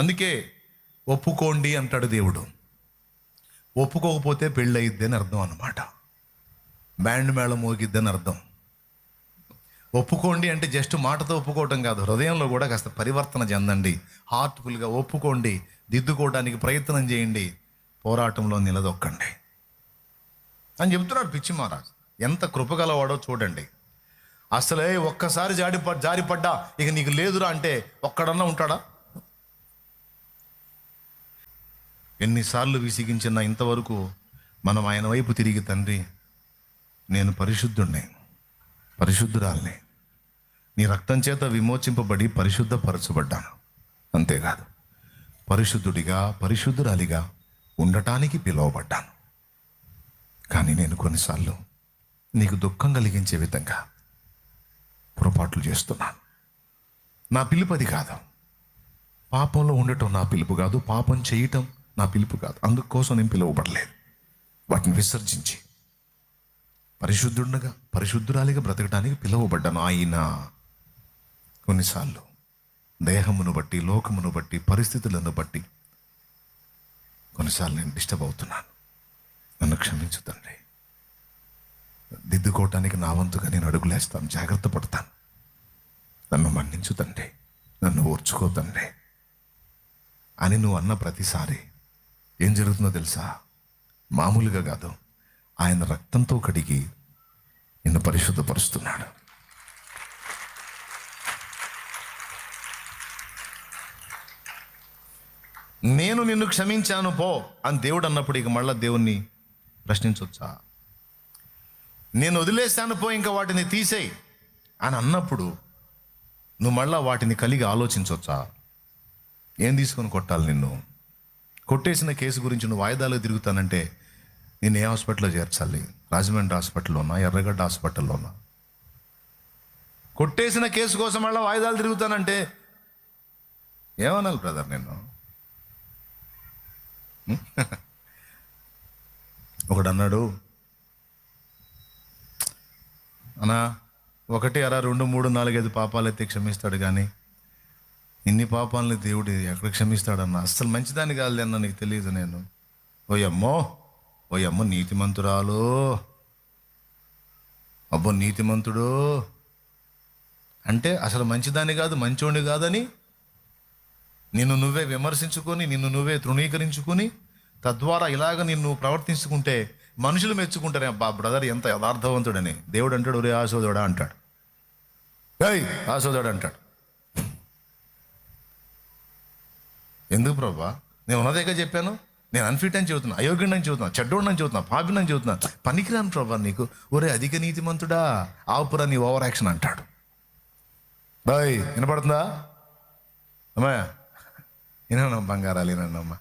అందుకే ఒప్పుకోండి అంటాడు దేవుడు. ఒప్పుకోకపోతే పెళ్ళి అయిద్ది అని అర్థం అన్నమాట. బ్యాండ్ మేళం మోగిద్దని అర్థం. ఒప్పుకోండి అంటే జస్ట్ మాటతో ఒప్పుకోవటం కాదు, హృదయంలో కూడా కాస్త పరివర్తన చెందండి. హార్ట్ఫుల్గా ఒప్పుకోండి, దిద్దుకోవడానికి ప్రయత్నం చేయండి, పోరాటంలో నిలదొక్కండి అని చెప్తున్నాడు పిచ్చి మహారాజ్. ఎంత కృపగలవాడో చూడండి. అసలే ఒక్కసారి జారిపడ్డా ఇక నీకు లేదురా అంటే ఒక్కడన్నా ఉంటాడా? ఎన్నిసార్లు విసిగించిన ఇంతవరకు మనం ఆయన వైపు తిరిగి, తండ్రి నేను పరిశుద్ధురాల్ని, నీ రక్తం చేత విమోచింపబడి పరిశుద్ధపరచబడ్డాను. అంతేకాదు, పరిశుద్ధుడిగా, పరిశుద్ధురాలిగా ఉండటానికి పిలువబడ్డాను. కానీ నేను కొన్నిసార్లు నీకు దుఃఖం కలిగించే విధంగా పొరపాట్లు చేస్తున్నాను. నా పిలుపు అది కాదు. పాపంలో ఉండటం నా పిలుపు కాదు, పాపం చేయటం నా పిలుపు కాదు. అందుకోసం నేను పిలువబడలేదు. వాటిని విసర్జించి పరిశుద్ధురాలిగా బ్రతకడానికి పిలువబడ్డాను. ఆయన కొన్నిసార్లు దేహమును బట్టి, లోకమును బట్టి, పరిస్థితులను బట్టి కొన్నిసార్లు నేను డిస్టర్బ్ అవుతున్నాను. నన్ను క్షమించు తండ్రి. దిద్దుకోవటానికి నా వంతుగా నేను అడుగులేస్తాను, జాగ్రత్త పడతాను. నన్ను మన్నించు తండ్రి, నన్ను ఓర్చుకో తండ్రి అని నువ్వు అన్న ప్రతిసారి ఏం జరుగుతుందో తెలుసా? మామూలుగా కాదు, ఆయన రక్తంతో కడిగి నిన్ను పరిశుద్ధపరుస్తున్నాడు. నేను నిన్ను క్షమించాను పో అని దేవుడు అన్నప్పుడు ఇక మళ్ళా దేవుణ్ణి ప్రశ్నించవచ్చా? నేను వదిలేశాను పో, ఇంకా వాటిని తీసేయి అని అన్నప్పుడు నువ్వు మళ్ళా వాటిని కలిగి ఆలోచించవచ్చా? ఏం తీసుకొని కొట్టాలి నిన్ను? కొట్టేసిన కేసు గురించి నువ్వు వాయిదాలు తిరుగుతానంటే నేను ఏ హాస్పిటల్లో చేర్చాలి? రాజమండ్రి హాస్పిటల్లోనా, ఎర్రగడ్డ హాస్పిటల్లోనా? కొట్టేసిన కేసు కోసం మళ్ళీ వాయిదాలు తిరుగుతానంటే ఏమనాలి బ్రదర్? నేను ఒకడు అన్నాడు, అన్నా 1 అర 2 3 4 5 పాపాలైతే క్షమిస్తాడు, కానీ ఇన్ని పాపాలని దేవుడు ఎక్కడ క్షమిస్తాడన్నా? అస్సలు మంచిదాన్ని కాదు అన్న, నీకు తెలియదు. నేను ఓయమ్మో నీతిమంతురాలు, అబ్బో నీతిమంతుడు అంటే అసలు మంచిదాన్ని కాదు, మంచోడిని కాదని నిన్ను నువ్వే విమర్శించుకొని, నిన్ను నువ్వే తృణీకరించుకొని, తద్వారా ఇలాగ నిన్ను ప్రవర్తించుకుంటే మనుషులు మెచ్చుకుంటారే, అబ్బా బ్రదర్ ఎంత యథార్థవంతుడని. దేవుడు అంటాడు, ఒరే ఆశోదోడా అంటాడు, ఆశోదోడా అంటాడు. ఎందుకు ప్రభా? నేను ఉన్నదేగా చెప్పాను. నేను అన్ఫిట్ అని చెబుతున్నా, అయోగ్యుడు అని చెబుతున్నా, చెడ్డోడు అని చెబుతున్నా, పాపిని అని చెబుతున్నా, పనికిరాను ప్రభా నీకు. ఒరే అధిక నీతిమంతుడా, ఆపురా నీ ఓవర్ యాక్షన్ అంటాడు. బాయ్ వినపడుతుందా అమ్మా? వినమ్మా బంగారాలు, వినమ్మా.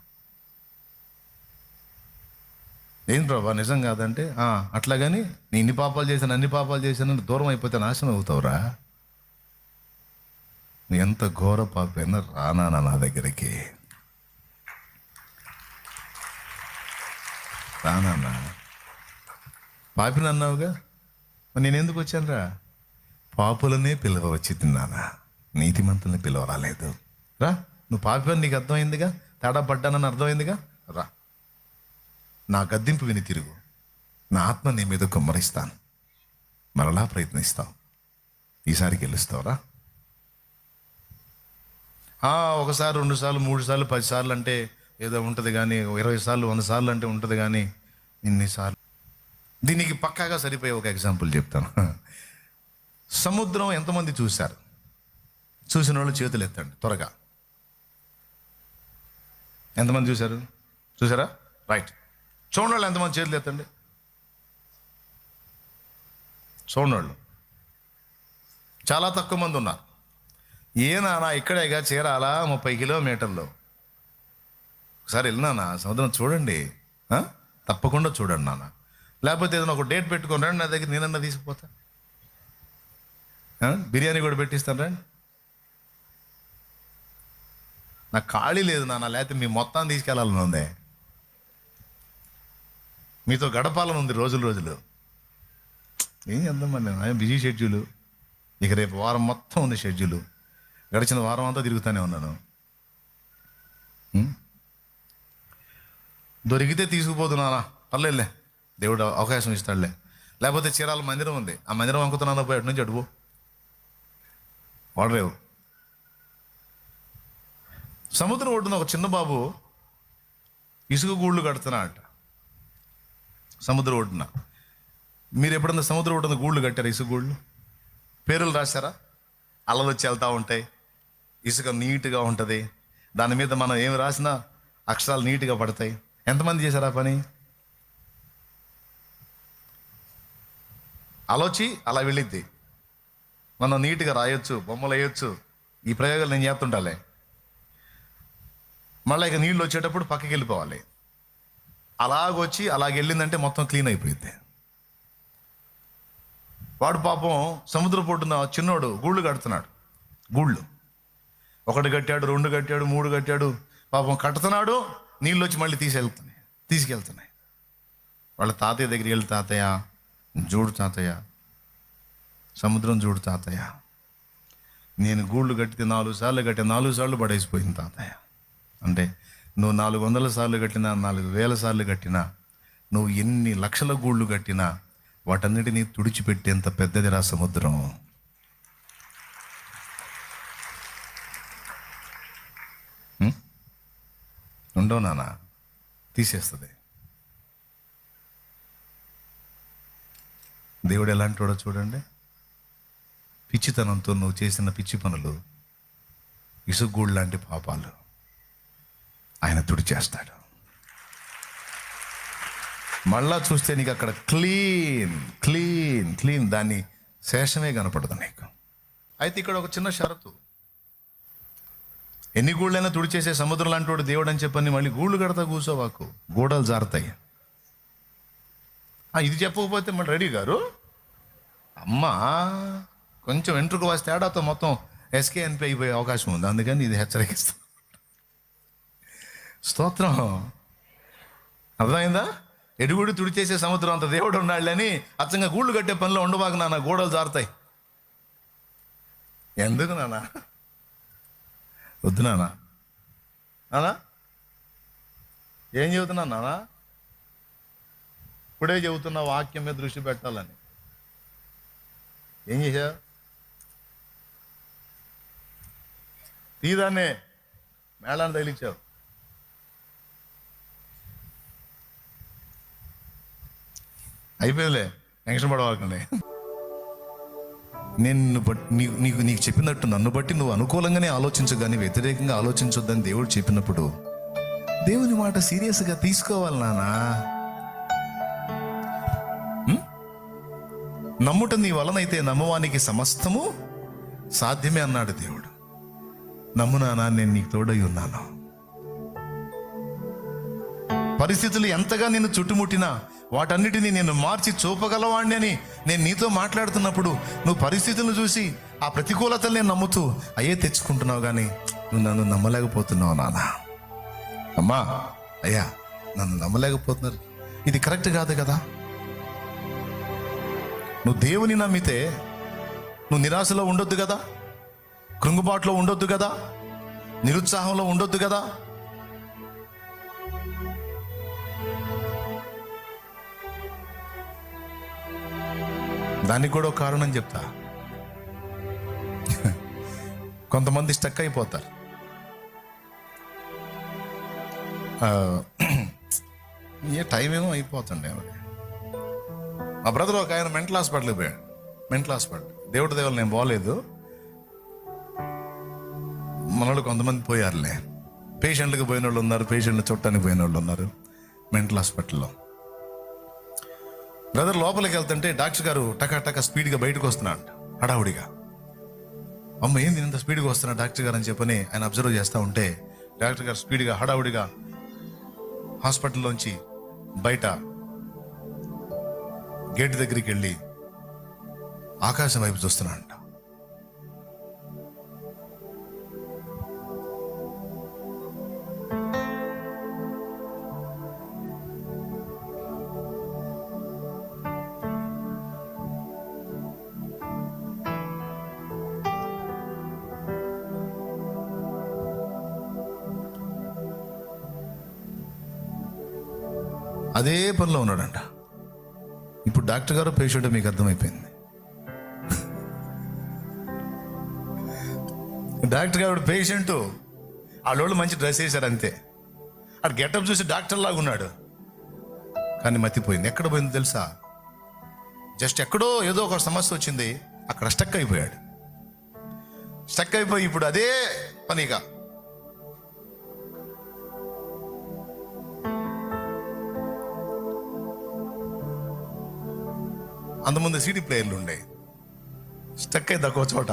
ఏం ప్రభా నిజం కాదంటే, అట్లాగని నేను ఇన్ని పాపాలు చేశాను అన్ని పాపాలు చేశానని దూరం అయిపోతే నాశనం అవుతావురా. నీ ఎంత ఘోర పాపైనా రానా నా దగ్గరికి, రానా? పాపిని అన్నావుగా, నేను ఎందుకు వచ్చాను రా? పాపులనే పిలవ వచ్చి తిన్నానా, నీతిమంతుల్ని పిలవ రాలేదు. రా, నువ్వు పాపి అని నీకు అర్థమైందిగా, తేడా పడ్డానని అర్థమైందిగా. రా, నా గద్దింపు విని తిరుగు, నా ఆత్మ నీ మీద కుమ్మరిస్తాను, మరలా ప్రయత్నిస్తావు, ఈసారి గెలుస్తావురా. 1 సారి 2 సార్లు 3 సార్లు 10 సార్లు అంటే ఏదో ఉంటుంది, కానీ 20 సార్లు 100 సార్లు అంటే ఉంటుంది, కానీ ఇన్నిసార్లు. దీనికి పక్కాగా సరిపోయే ఒక ఎగ్జాంపుల్ చెప్తాను. సముద్రం ఎంతమంది చూశారు? చూసిన వాళ్ళు చేతులు ఎత్తండి త్వరగా. ఎంతమంది చూశారు? చూసారా? రైట్. చూడండి వాళ్ళు ఎంతమంది చేతులు ఎత్తండి. చూడండి వాళ్ళు చాలా తక్కువ మంది ఉన్నారు. ఏనానా ఇక్కడేగా చేరాలా 30 కిలోమీటర్లు. ఒకసారి వెళ్ళినానా సముద్రం చూడండి, తప్పకుండా చూడండి నాన్న. లేకపోతే ఏదైనా ఒక డేట్ పెట్టుకొని రండి నా దగ్గర, నేనన్నా తీసుకుపోతా, బిర్యానీ కూడా పెట్టిస్తాను రండి. నాకు ఖాళీ లేదు నాన్న, లేకపోతే మీ మొత్తాన్ని తీసుకెళ్ళాలని ఉంది, మీతో గడపాలని ఉంది రోజులు. ఏం చేద్దామని నేను బిజీ షెడ్యూలు. ఇక రేపు వారం మొత్తం ఉంది షెడ్యూలు. గడిచిన వారం అంతా తిరుగుతూనే ఉన్నాను. దొరికితే తీసుకుపోతున్నానా, పర్లేదులే, దేవుడు అవకాశం ఇస్తాడులే. లేకపోతే చీరాల మందిరం ఉంది, ఆ మందిరం అనుకుతున్నాను, పోయి అటు నుంచి అడుగు వాడరేవు. సముద్రం ఒడ్డున ఒక చిన్న బాబు ఇసుక గూళ్ళు కడుతున్నాడట. సముద్రం ఒడ్డున మీరు ఎప్పుడన్నా సముద్రం ఒడ్డున గూళ్ళు కట్టారా? ఇసుక గూళ్ళు పేర్లు రాశారా? అలలు వచ్చి వెళ్తూ ఉంటాయి, ఇసుక నీట్గా ఉంటుంది, దాని మీద మనం ఏమి రాసినా అక్షరాలు నీట్గా పడతాయి. ఎంతమంది చేశారు ఆ పని? అలొచ్చి అలా వెళ్ళిద్ది, మనం నీట్గా రాయొచ్చు, బొమ్మలు వేయొచ్చు. ఈ ప్రయోగాలు నేను చేస్తుంటాలే. మళ్ళీ ఇక నీళ్ళు వచ్చేటప్పుడు పక్కకి వెళ్ళిపోవాలి. అలాగొచ్చి అలాగెళ్ళిందంటే మొత్తం క్లీన్ అయిపోయింది. వాడు పాపం సముద్ర పొడ్డున చిన్నోడు గూళ్ళు కడుతున్నాడు. గూళ్ళు 1 కట్టాడు, 2 కట్టాడు, 3 కట్టాడు. పాపం కడుతున్నాడు, నీళ్ళు వచ్చి మళ్ళీ తీసుకెళ్తున్నాయి. వాళ్ళ తాతయ్య దగ్గరికి వెళ్ళి, తాతయ్య చూడు తాతయ్య, సముద్రం చూడు తాతయ్య, నేను గూళ్ళు కట్టితే 4 సార్లు కట్టే 4 సార్లు పడేసిపోయింది తాతయ్య. అంటే నువ్వు 400 సార్లు కట్టినా, 4000 సార్లు కట్టినా, నువ్వు ఎన్ని లక్షల గూళ్ళు కట్టినా వాటన్నిటినీ తుడిచిపెట్టేంత పెద్దదిరా సముద్రం. ఉండవు నాన్న, తీసేస్తుంది. దేవుడు ఎలాంటి వాడో చూడండి. పిచ్చితనంతో నువ్వు చేసిన పిచ్చి పనులు, ఇసుగూళ్ళు లాంటి పాపాలు ఆయన తుడిచేస్తాడు. మళ్ళా చూస్తే నీకు అక్కడ క్లీన్ క్లీన్ క్లీన్, దాన్ని శేషమే కనపడదు నీకు. అయితే ఇక్కడ ఒక చిన్న షరతు, ఎన్ని గూళ్ళైనా తుడిచేసే సముద్రం లాంటి వాడు దేవుడు అని చెప్పని మళ్ళీ గూళ్ళు కడతా కూర్చోవాకు, గోడలు జారుతాయి. ఇది చెప్పకపోతే మళ్ళీ రెడీ గారు అమ్మా కొంచెం వెంట్రుక వాసి తేడాతో మొత్తం ఎస్కేఎన్పి అయిపోయే అవకాశం ఉంది. అందుకని ఇది హెచ్చరిస్తాం. స్తోత్రం, అర్థమైందా? ఎడుగుడు తుడిచేసే సముద్రం అంత దేవుడు ఉన్నాళ్ళని అచ్చంగా గూళ్ళు కట్టే పనిలో ఉండబాక నాన్న, గోడలు జారుతాయి. ఎందుకు నాన్న? వద్దు నాన్న. నానా ఏం చెబుతున్నా నాన్న? ఇప్పుడే చెబుతున్నా వాక్యం మీద దృష్టి పెట్టాలని. ఏం చేశా? తీదాన్నే మేళాన్ని తగిలిచ్చావు. అయిపోయిందిలే, టెన్షన్ పడవాకండి. నేను నీకు చెప్పినట్టు నన్ను బట్టి నువ్వు అనుకూలంగానే ఆలోచించు కానీ వ్యతిరేకంగా ఆలోచించొద్దని దేవుడు చెప్పినప్పుడు దేవుని మాట సీరియస్గా తీసుకోవాలి నానా. నమ్ముట నీ వలనైతే నమ్మవానికి సమస్తము సాధ్యమే అన్నాడు దేవుడు. నమ్ము నానా, నేను నీకు తోడై ఉన్నాను. పరిస్థితులు ఎంతగా నిన్ను చుట్టుముట్టినా వాటన్నిటినీ నేను మార్చి చూపగలవాడిని అని నేను నీతో మాట్లాడుతున్నప్పుడు నువ్వు పరిస్థితులను చూసి ఆ ప్రతికూలతలు నేను నమ్ముతూ అయ్యే తెచ్చుకుంటున్నావు, కానీ నువ్వు నన్ను నమ్మలేకపోతున్నావు నాన్న. అమ్మా, అయ్యా, నన్ను నమ్మలేకపోతున్నారు. ఇది కరెక్ట్ కాదు కదా. నువ్వు దేవుని నమ్మితే నువ్వు నిరాశలో ఉండొద్దు కదా, కృంగుబాటులో ఉండొద్దు కదా, నిరుత్సాహంలో ఉండొద్దు కదా. దానికి కూడా ఒక కారణం చెప్తా. కొంతమంది స్టక్ అయిపోతారు. ఏ టైం ఏమో అయిపోతుండే. మా బ్రదర్ ఒక ఆయన మెంటల్ హాస్పిటల్కి పోయాడు. మెంటల్ హాస్పిటల్ దేవుడి దేవుళ్ళు నేను పోలేదు, మనోళ్ళు కొంతమంది పోయారులే. పేషెంట్లకు పోయిన వాళ్ళు ఉన్నారు, పేషెంట్లు చుట్టానికి పోయిన వాళ్ళు ఉన్నారు మెంటల్ హాస్పిటల్లో. బ్రదర్ లోపలికి వెళ్తుంటే డాక్టర్ గారు టకా స్పీడ్గా బయటకు వస్తున్నాడు హడావుడిగా. అమ్మ, ఏంది ఇంత స్పీడ్గా వస్తున్నా డాక్టర్ గారు అని చెప్పని ఆయన అబ్జర్వ్ చేస్తూ ఉంటే డాక్టర్ గారు స్పీడ్గా హడావుడిగా హాస్పిటల్లోంచి బయట గేట్ దగ్గరికి వెళ్ళి ఆకాశం వైపు చూస్తున్నాడు. అదే పనిలో ఉన్నాడంట. ఇప్పుడు డాక్టర్ గారు పేషెంట్ మీకు అర్థమైపోయింది. డాక్టర్ గారు పేషెంట్, వాళ్ళోళ్ళు మంచి డ్రెస్ వేశారు అంతే. అక్కడ గెటప్ చూసి డాక్టర్ లాగా ఉన్నాడు, కానీ మతిపోయింది. ఎక్కడ పోయింది తెలుసా? జస్ట్ ఎక్కడో ఏదో ఒక సమస్య వచ్చింది, అక్కడ స్టక్ అయిపోయాడు. స్టక్ అయిపోయి ఇప్పుడు అదే పనిగా అంతకుముందు సీడీ ప్లేయర్లు ఉండే, స్టక్ అయింది ఒక చోట,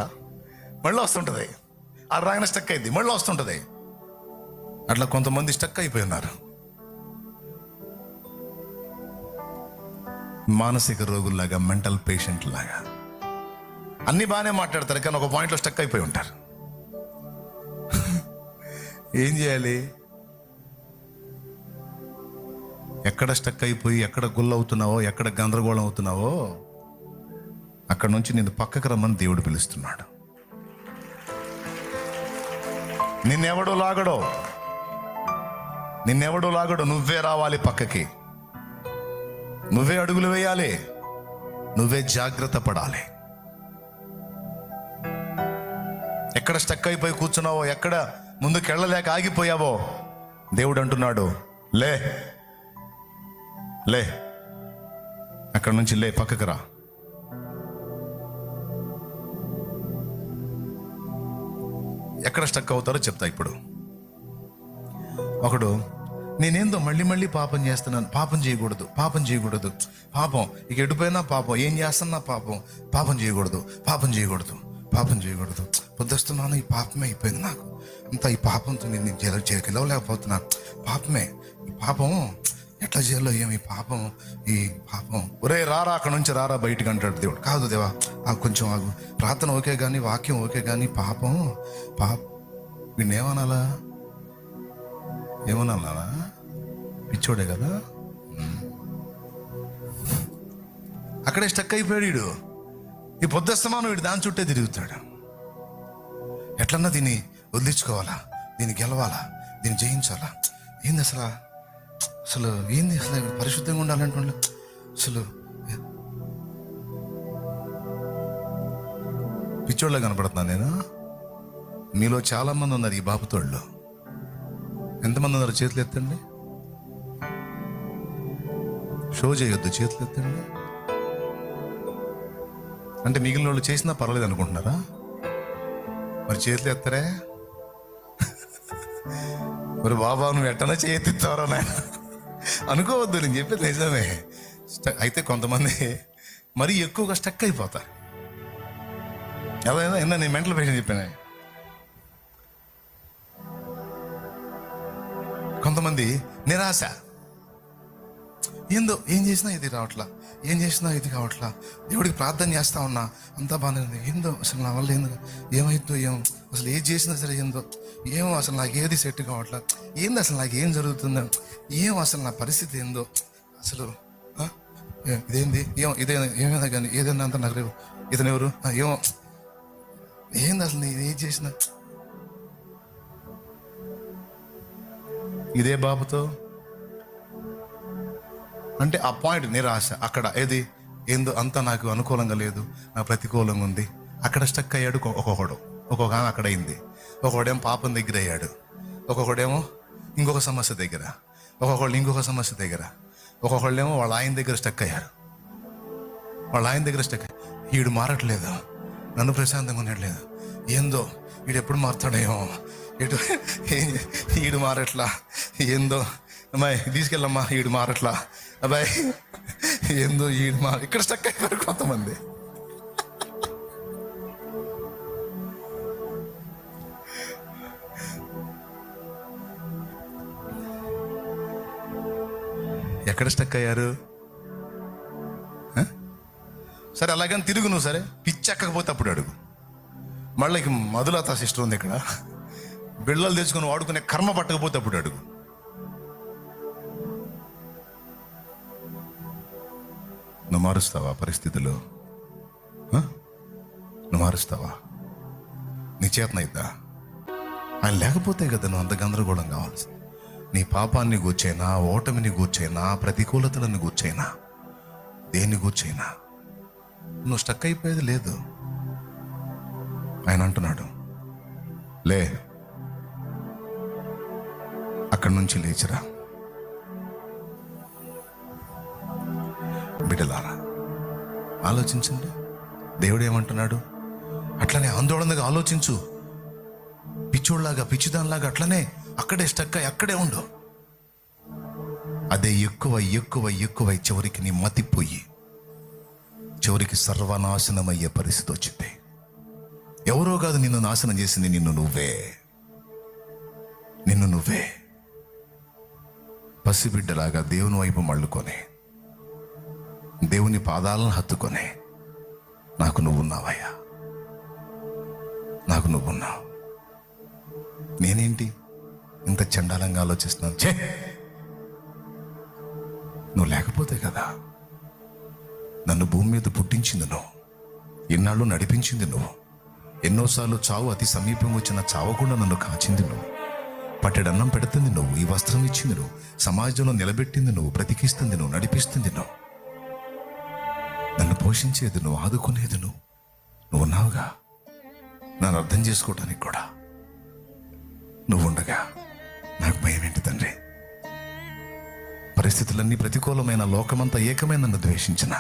మళ్ళీ వస్తుంటుంది. ఆ రాగిన స్టక్ అయింది, మళ్ళీ వస్తుంటుంది. అట్లా కొంతమంది స్టక్ అయిపోయి ఉన్నారు. మానసిక రోగుల్లాగా, మెంటల్ పేషెంట్ లాగా అన్ని బాగానే మాట్లాడతారు, కానీ ఒక పాయింట్లో స్టక్ అయిపోయి ఉంటారు. ఏం చేయాలి? ఎక్కడ స్టక్ అయిపోయి ఎక్కడ గుల్లవుతున్నావో, ఎక్కడ గందరగోళం అవుతున్నావో అక్కడ నుంచి నేను పక్కకు రమ్మని దేవుడు పిలుస్తున్నాడు. నిన్నెవడో లాగడో, నువ్వే రావాలి పక్కకి, నువ్వే అడుగులు వేయాలి, నువ్వే జాగ్రత్త పడాలి. ఎక్కడ స్టక్ అయిపోయి కూర్చున్నావో, ఎక్కడ ముందుకెళ్ళలేక ఆగిపోయావో దేవుడు అంటున్నాడు, లే లే, అక్కడ నుంచి లే, పక్కకు రా. ఎక్కడ స్టక్ అవుతారో చెప్తా. ఇప్పుడు ఒకడు, నేనేందో మళ్ళీ పాపం చేస్తున్నాను, పాపం చేయకూడదు, పాపం ఇక ఎడిపోయినా పాపం, ఏం చేస్తున్నా పాపం చేయకూడదు, పొద్దుస్తున్నాను, ఈ పాపమే అయిపోయింది నాకు అంతా, ఈ పాపంతో నేను గెలవలేకపోతున్నా, పాపమే, ఈ పాపం ఎట్లా చేయాలో ఏమి, ఈ పాపం ఒరే రారా, అక్కడ నుంచి రారా బయటికి అంటాడు దేవుడు. కాదు దేవా, కొంచెం ఆగు, ప్రార్థన ఓకే కానీ, వాక్యం ఓకే కానీ, పాపం వీడిని ఏమనాలా? పిచ్చోడే కదా. అక్కడే స్టక్ అయిపోయాడు వీడు. ఈ పొద్దుస్తమానం వీడు దాని చుట్టే తిరుగుతాడు. ఎట్లన్నా దీన్ని వదిలించుకోవాలా, దీన్ని గెలవాలా, దీన్ని జయించాలా. ఏంది అసలు అసలు ఏంది అసలు పరిశుద్ధంగా ఉండాలంటే అసలు పిచ్చోళ్ళ కనపడుతున్నాను నేను. మీలో చాలా మంది ఉన్నారు ఈ బాపుతోళ్ళు. ఎంతమంది ఉన్నారు? చేతులు ఎత్తండి. షో చేయొద్దు, చేతులు ఎత్తండి. అంటే మిగిలిన వాళ్ళు చేసినా పర్వాలేదు అనుకుంటున్నారా? మరి చేతులు ఎత్తరే? మరి బాబా నువ్వు ఎట్టనా చేయెత్తిస్తావరా నాయన అనుకోవద్దు. నేను చెప్పేది నిజమే. అయితే కొంతమంది మరీ ఎక్కువగా స్టక్ అయిపోతారు. ఎలా నేను మెంటల్ పేషెంట్ చెప్పాను. కొంతమంది నిరాశ, ఏందో ఏం చేసినా ఇది రావట్లా, ఏం చేసినా ఇది కావట్లా, దేవుడికి ప్రార్థన చేస్తా ఉన్నా అంతా బాగానే ఉంది, ఏందో అసలు నా వల్ల ఏందో ఏమైందో ఏమో, అసలు ఏది చేసినా సరే ఏందో ఏమో, అసలు నాకు ఏది సెట్ కావట్లా, ఏంది అసలు నాకు ఏం జరుగుతుందో ఏమో, అసలు నా పరిస్థితి ఏందో అసలు ఇదేంది ఏమో, ఏమైనా కానీ ఏదైనా అంతా నాకు రేపు ఇతను ఎవరు ఏమో, ఏంది అసలు నేను ఏది చేసినా. ఇదే బాబుతో అంటే ఆ పాయింట్ నిరాశ. అక్కడ ఏది ఏందో అంతా నాకు అనుకూలంగా లేదు, నాకు ప్రతికూలంగా ఉంది. అక్కడ స్టక్ అయ్యాడు ఒక్కొక్క ఆమె అక్కడ అయింది. ఒక్కొక్కడేమో పాపం దగ్గర అయ్యాడు, ఒక్కొక్కడేమో ఇంకొక సమస్య దగ్గర, ఒక్కొక్కళ్ళు ఇంకొక సమస్య దగ్గర, ఒక్కొక్కళ్ళేమో వాళ్ళ ఆయన దగ్గర స్టక్ అయ్యారు. వాళ్ళ ఆయన దగ్గర స్టక్ వీడు మారట్లేదు, నన్ను ప్రశాంతంగా ఉండట్లేదు, ఏందో వీడు ఎప్పుడు మారుతాడేమో, ఈడు మారట్లా, ఏందో అమ్మాయి తీసుకెళ్ళమ్మా ఈడు మారట్లా, అబ్బాయి ఏందో ఈడు ఇక్కడ స్టక్ అయిపోయారు కొంతమంది. ఎక్కడ స్టక్ అయ్యారు? సరే అలాగని తిరుగు నువ్వు, సరే పిచ్చెక్కకపోతే అప్పుడు అడుగు. మళ్ళీ మధులత సిస్టర్ ఉంది ఇక్కడ, బిళ్ళలు తెచ్చుకొని వాడుకునే కర్మ పట్టకపోతే అప్పుడు అడుగు. నువ్వు మారుస్తావా పరిస్థితులు? నువ్వు మారుస్తావా? నీ చేతనైద్దా? ఆయన లేకపోతే కదా నువ్వు అంత గందరగోళం కావాల్సింది. నీ పాపాన్ని గూర్చైనా, ఓటమిని గూర్చైనా, ప్రతికూలతలను గూర్చైనా, దేన్ని గూర్చైనా నువ్వు స్టక్ అయిపోయేది లేదు. ఆయన అంటున్నాడు, లే, అక్కడి నుంచి లేచిరా. బిడ్డలారా ఆలోచించండి, దేవుడు ఏమంటున్నాడు? అట్లనే ఆందోళనగా ఆలోచించు, పిచ్చోళ్ళలాగా పిచ్చిదానిలాగా అట్లనే అక్కడే స్టక్ అయ్యి అక్కడే ఉండు. అదే ఎక్కువ చివరికి నీ మతిపోయి చివరికి సర్వనాశనమయ్యే పరిస్థితి వచ్చింది. ఎవరో కాదు నిన్ను నాశనం చేసింది, నిన్ను నువ్వే పసిబిడ్డలాగా దేవుని వైపు మళ్ళుకొని దేవుని పాదాలను హత్తుకొని, నాకు నువ్వున్నావయ్యా, నాకు నువ్వున్నావు, నేనేంటి ఇంత చండాలంగా ఆలోచిస్తున్నాను, ఛే నువ్వు లేకపోతే కదా నన్ను భూమి మీద పుట్టించింది నువ్వు, ఇన్నాళ్ళు నడిపించింది నువ్వు, ఎన్నోసార్లు చావు అతి సమీపం వచ్చిన చావకుండా నన్ను కాచింది నువ్వు, పట్టెడన్నం పెడుతుంది నువ్వు, ఈ వస్త్రం ఇచ్చింది నువ్వు, సమాజంలో నిలబెట్టింది నువ్వు, బ్రతికిస్తుంది నువ్వు, నడిపిస్తుంది నువ్వు, నన్ను పోషించేది నువ్వు, ఆదుకునేది నువ్వు ఉన్నావుగా. నన్ను అర్థం చేసుకోవడానికి కూడా నువ్వు ఉండగా నాకు భయం ఏంటి తండ్రి? పరిస్థితులన్నీ ప్రతికూలమైన, లోకమంతా ఏకమే నన్ను ద్వేషించిన,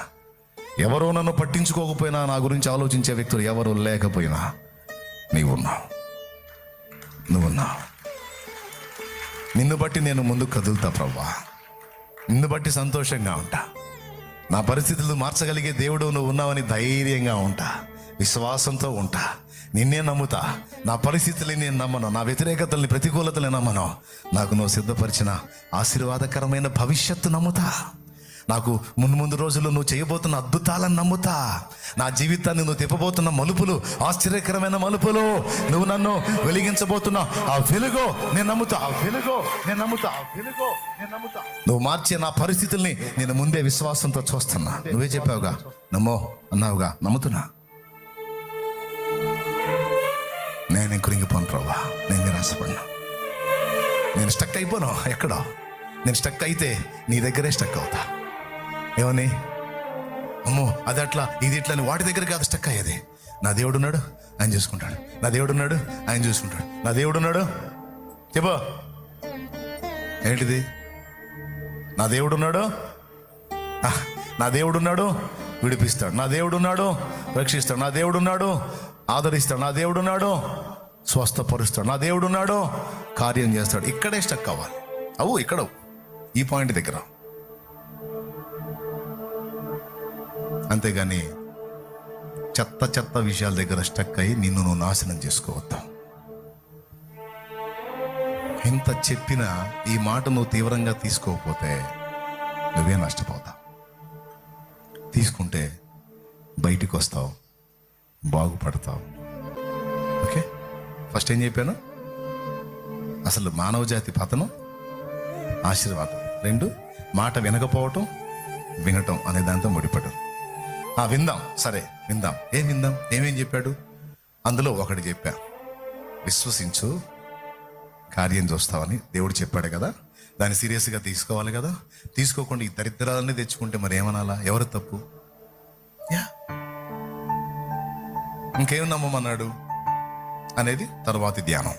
ఎవరో నన్ను పట్టించుకోకపోయినా, నా గురించి ఆలోచించే వ్యక్తులు ఎవరో లేకపోయినా నువ్వున్నావు. నిన్ను బట్టి నేను ముందుకు కదులుతా ప్రభువా, నిన్ను బట్టి సంతోషంగా ఉంటా, నా పరిస్థితులు మార్చగలిగే దేవుడు నువ్వు ఉన్నావని ధైర్యంగా ఉంటా, విశ్వాసంతో ఉంటా, నిన్నే నమ్ముతా. నా పరిస్థితులని నేను నమ్మను, నా వ్యతిరేకతల్ని, ప్రతికూలతల్ని నమ్మను, నాకు నువ్వు సిద్ధపరిచిన ఆశీర్వాదకరమైన భవిష్యత్తు నమ్ముతా. నాకు ముందు రోజుల్లో నువ్వు చేయబోతున్న అద్భుతాలను నమ్ముతా. నా జీవితాన్ని నువ్వు తిప్పబోతున్న మలుపులు, ఆశ్చర్యకరమైన మలుపులు, నువ్వు నన్ను వెలిగించబోతున్న ఆ వెలుగు నేను నమ్ముతా. ఆ వెలుగు నేను నమ్ముతా. ఆ వెలుగు నేను నమ్ముతా. నువ్వు మార్చే నా పరిస్థితుల్ని నేను ముందే విశ్వాసంతో చూస్తున్నా. నువ్వే చెప్పావుగా, నమ్మో అన్నావుగా, నమ్ముతున్నా. నేను కృంగిపోను ప్రభా, నేను నిరాశపడినా, నేను స్టక్ అయిపోను ఎక్కడో. నేను స్టక్ అయితే నీ దగ్గరే స్టక్ అవుతా. ఏమని, అమ్మో అది అట్లా ఇది ఇట్లా అని వాటి దగ్గర కాదు స్టక్ అయ్యేది. నా దేవుడు ఉన్నాడు, ఆయన చూసుకుంటాడు. నా దేవుడు ఉన్నాడు, ఆయన చూసుకుంటాడు. నా దేవుడు ఉన్నాడు. చెప్పు ఏంటిది? నా దేవుడు ఉన్నాడు, నా దేవుడు ఉన్నాడు, విడిపిస్తాడు. నా దేవుడు ఉన్నాడు, రక్షిస్తాడు. నా దేవుడు ఉన్నాడు, ఆదరిస్తాడు. నా దేవుడు ఉన్నాడు, స్వస్థపరుస్తాడు. నా దేవుడు ఉన్నాడు, కార్యం చేస్తాడు. ఇక్కడే స్టక్ అవ్వాలి. ఇక్కడ ఈ పాయింట్ దగ్గర. అంతేగాని చెత్త విషయాల దగ్గర స్టక్ అయ్యి నిన్ను నువ్వు నాశనం చేసుకోవద్దు. ఎంత చెప్పినా ఈ మాట నువ్వు తీవ్రంగా తీసుకోకపోతే నువ్వే నష్టపోతావు. తీసుకుంటే బయటికి వస్తావు, బాగుపడతావు. ఓకే, ఫస్ట్ ఏం చెప్పాను? అసలు మానవ జాతి పతనం, ఆశీర్వాదం. 2, మాట వినకపోవటం, వినటం అనే దాంతో ముడిపడు. విందాం, సరే విందాం. ఏం విందాం? ఏమేం చెప్పాడు? అందులో ఒకటి చెప్పా, విశ్వసించు కార్యం చూస్తావని దేవుడు చెప్పాడు కదా. దాన్ని సీరియస్గా తీసుకోవాలి కదా. తీసుకోకుండా ఈ దరిద్రాలన్నీ తెచ్చుకుంటే మరి ఏమనాలా? ఎవరు తప్పు? ఇంకేం నమ్మమన్నాడు అనేది తర్వాతి ధ్యానం.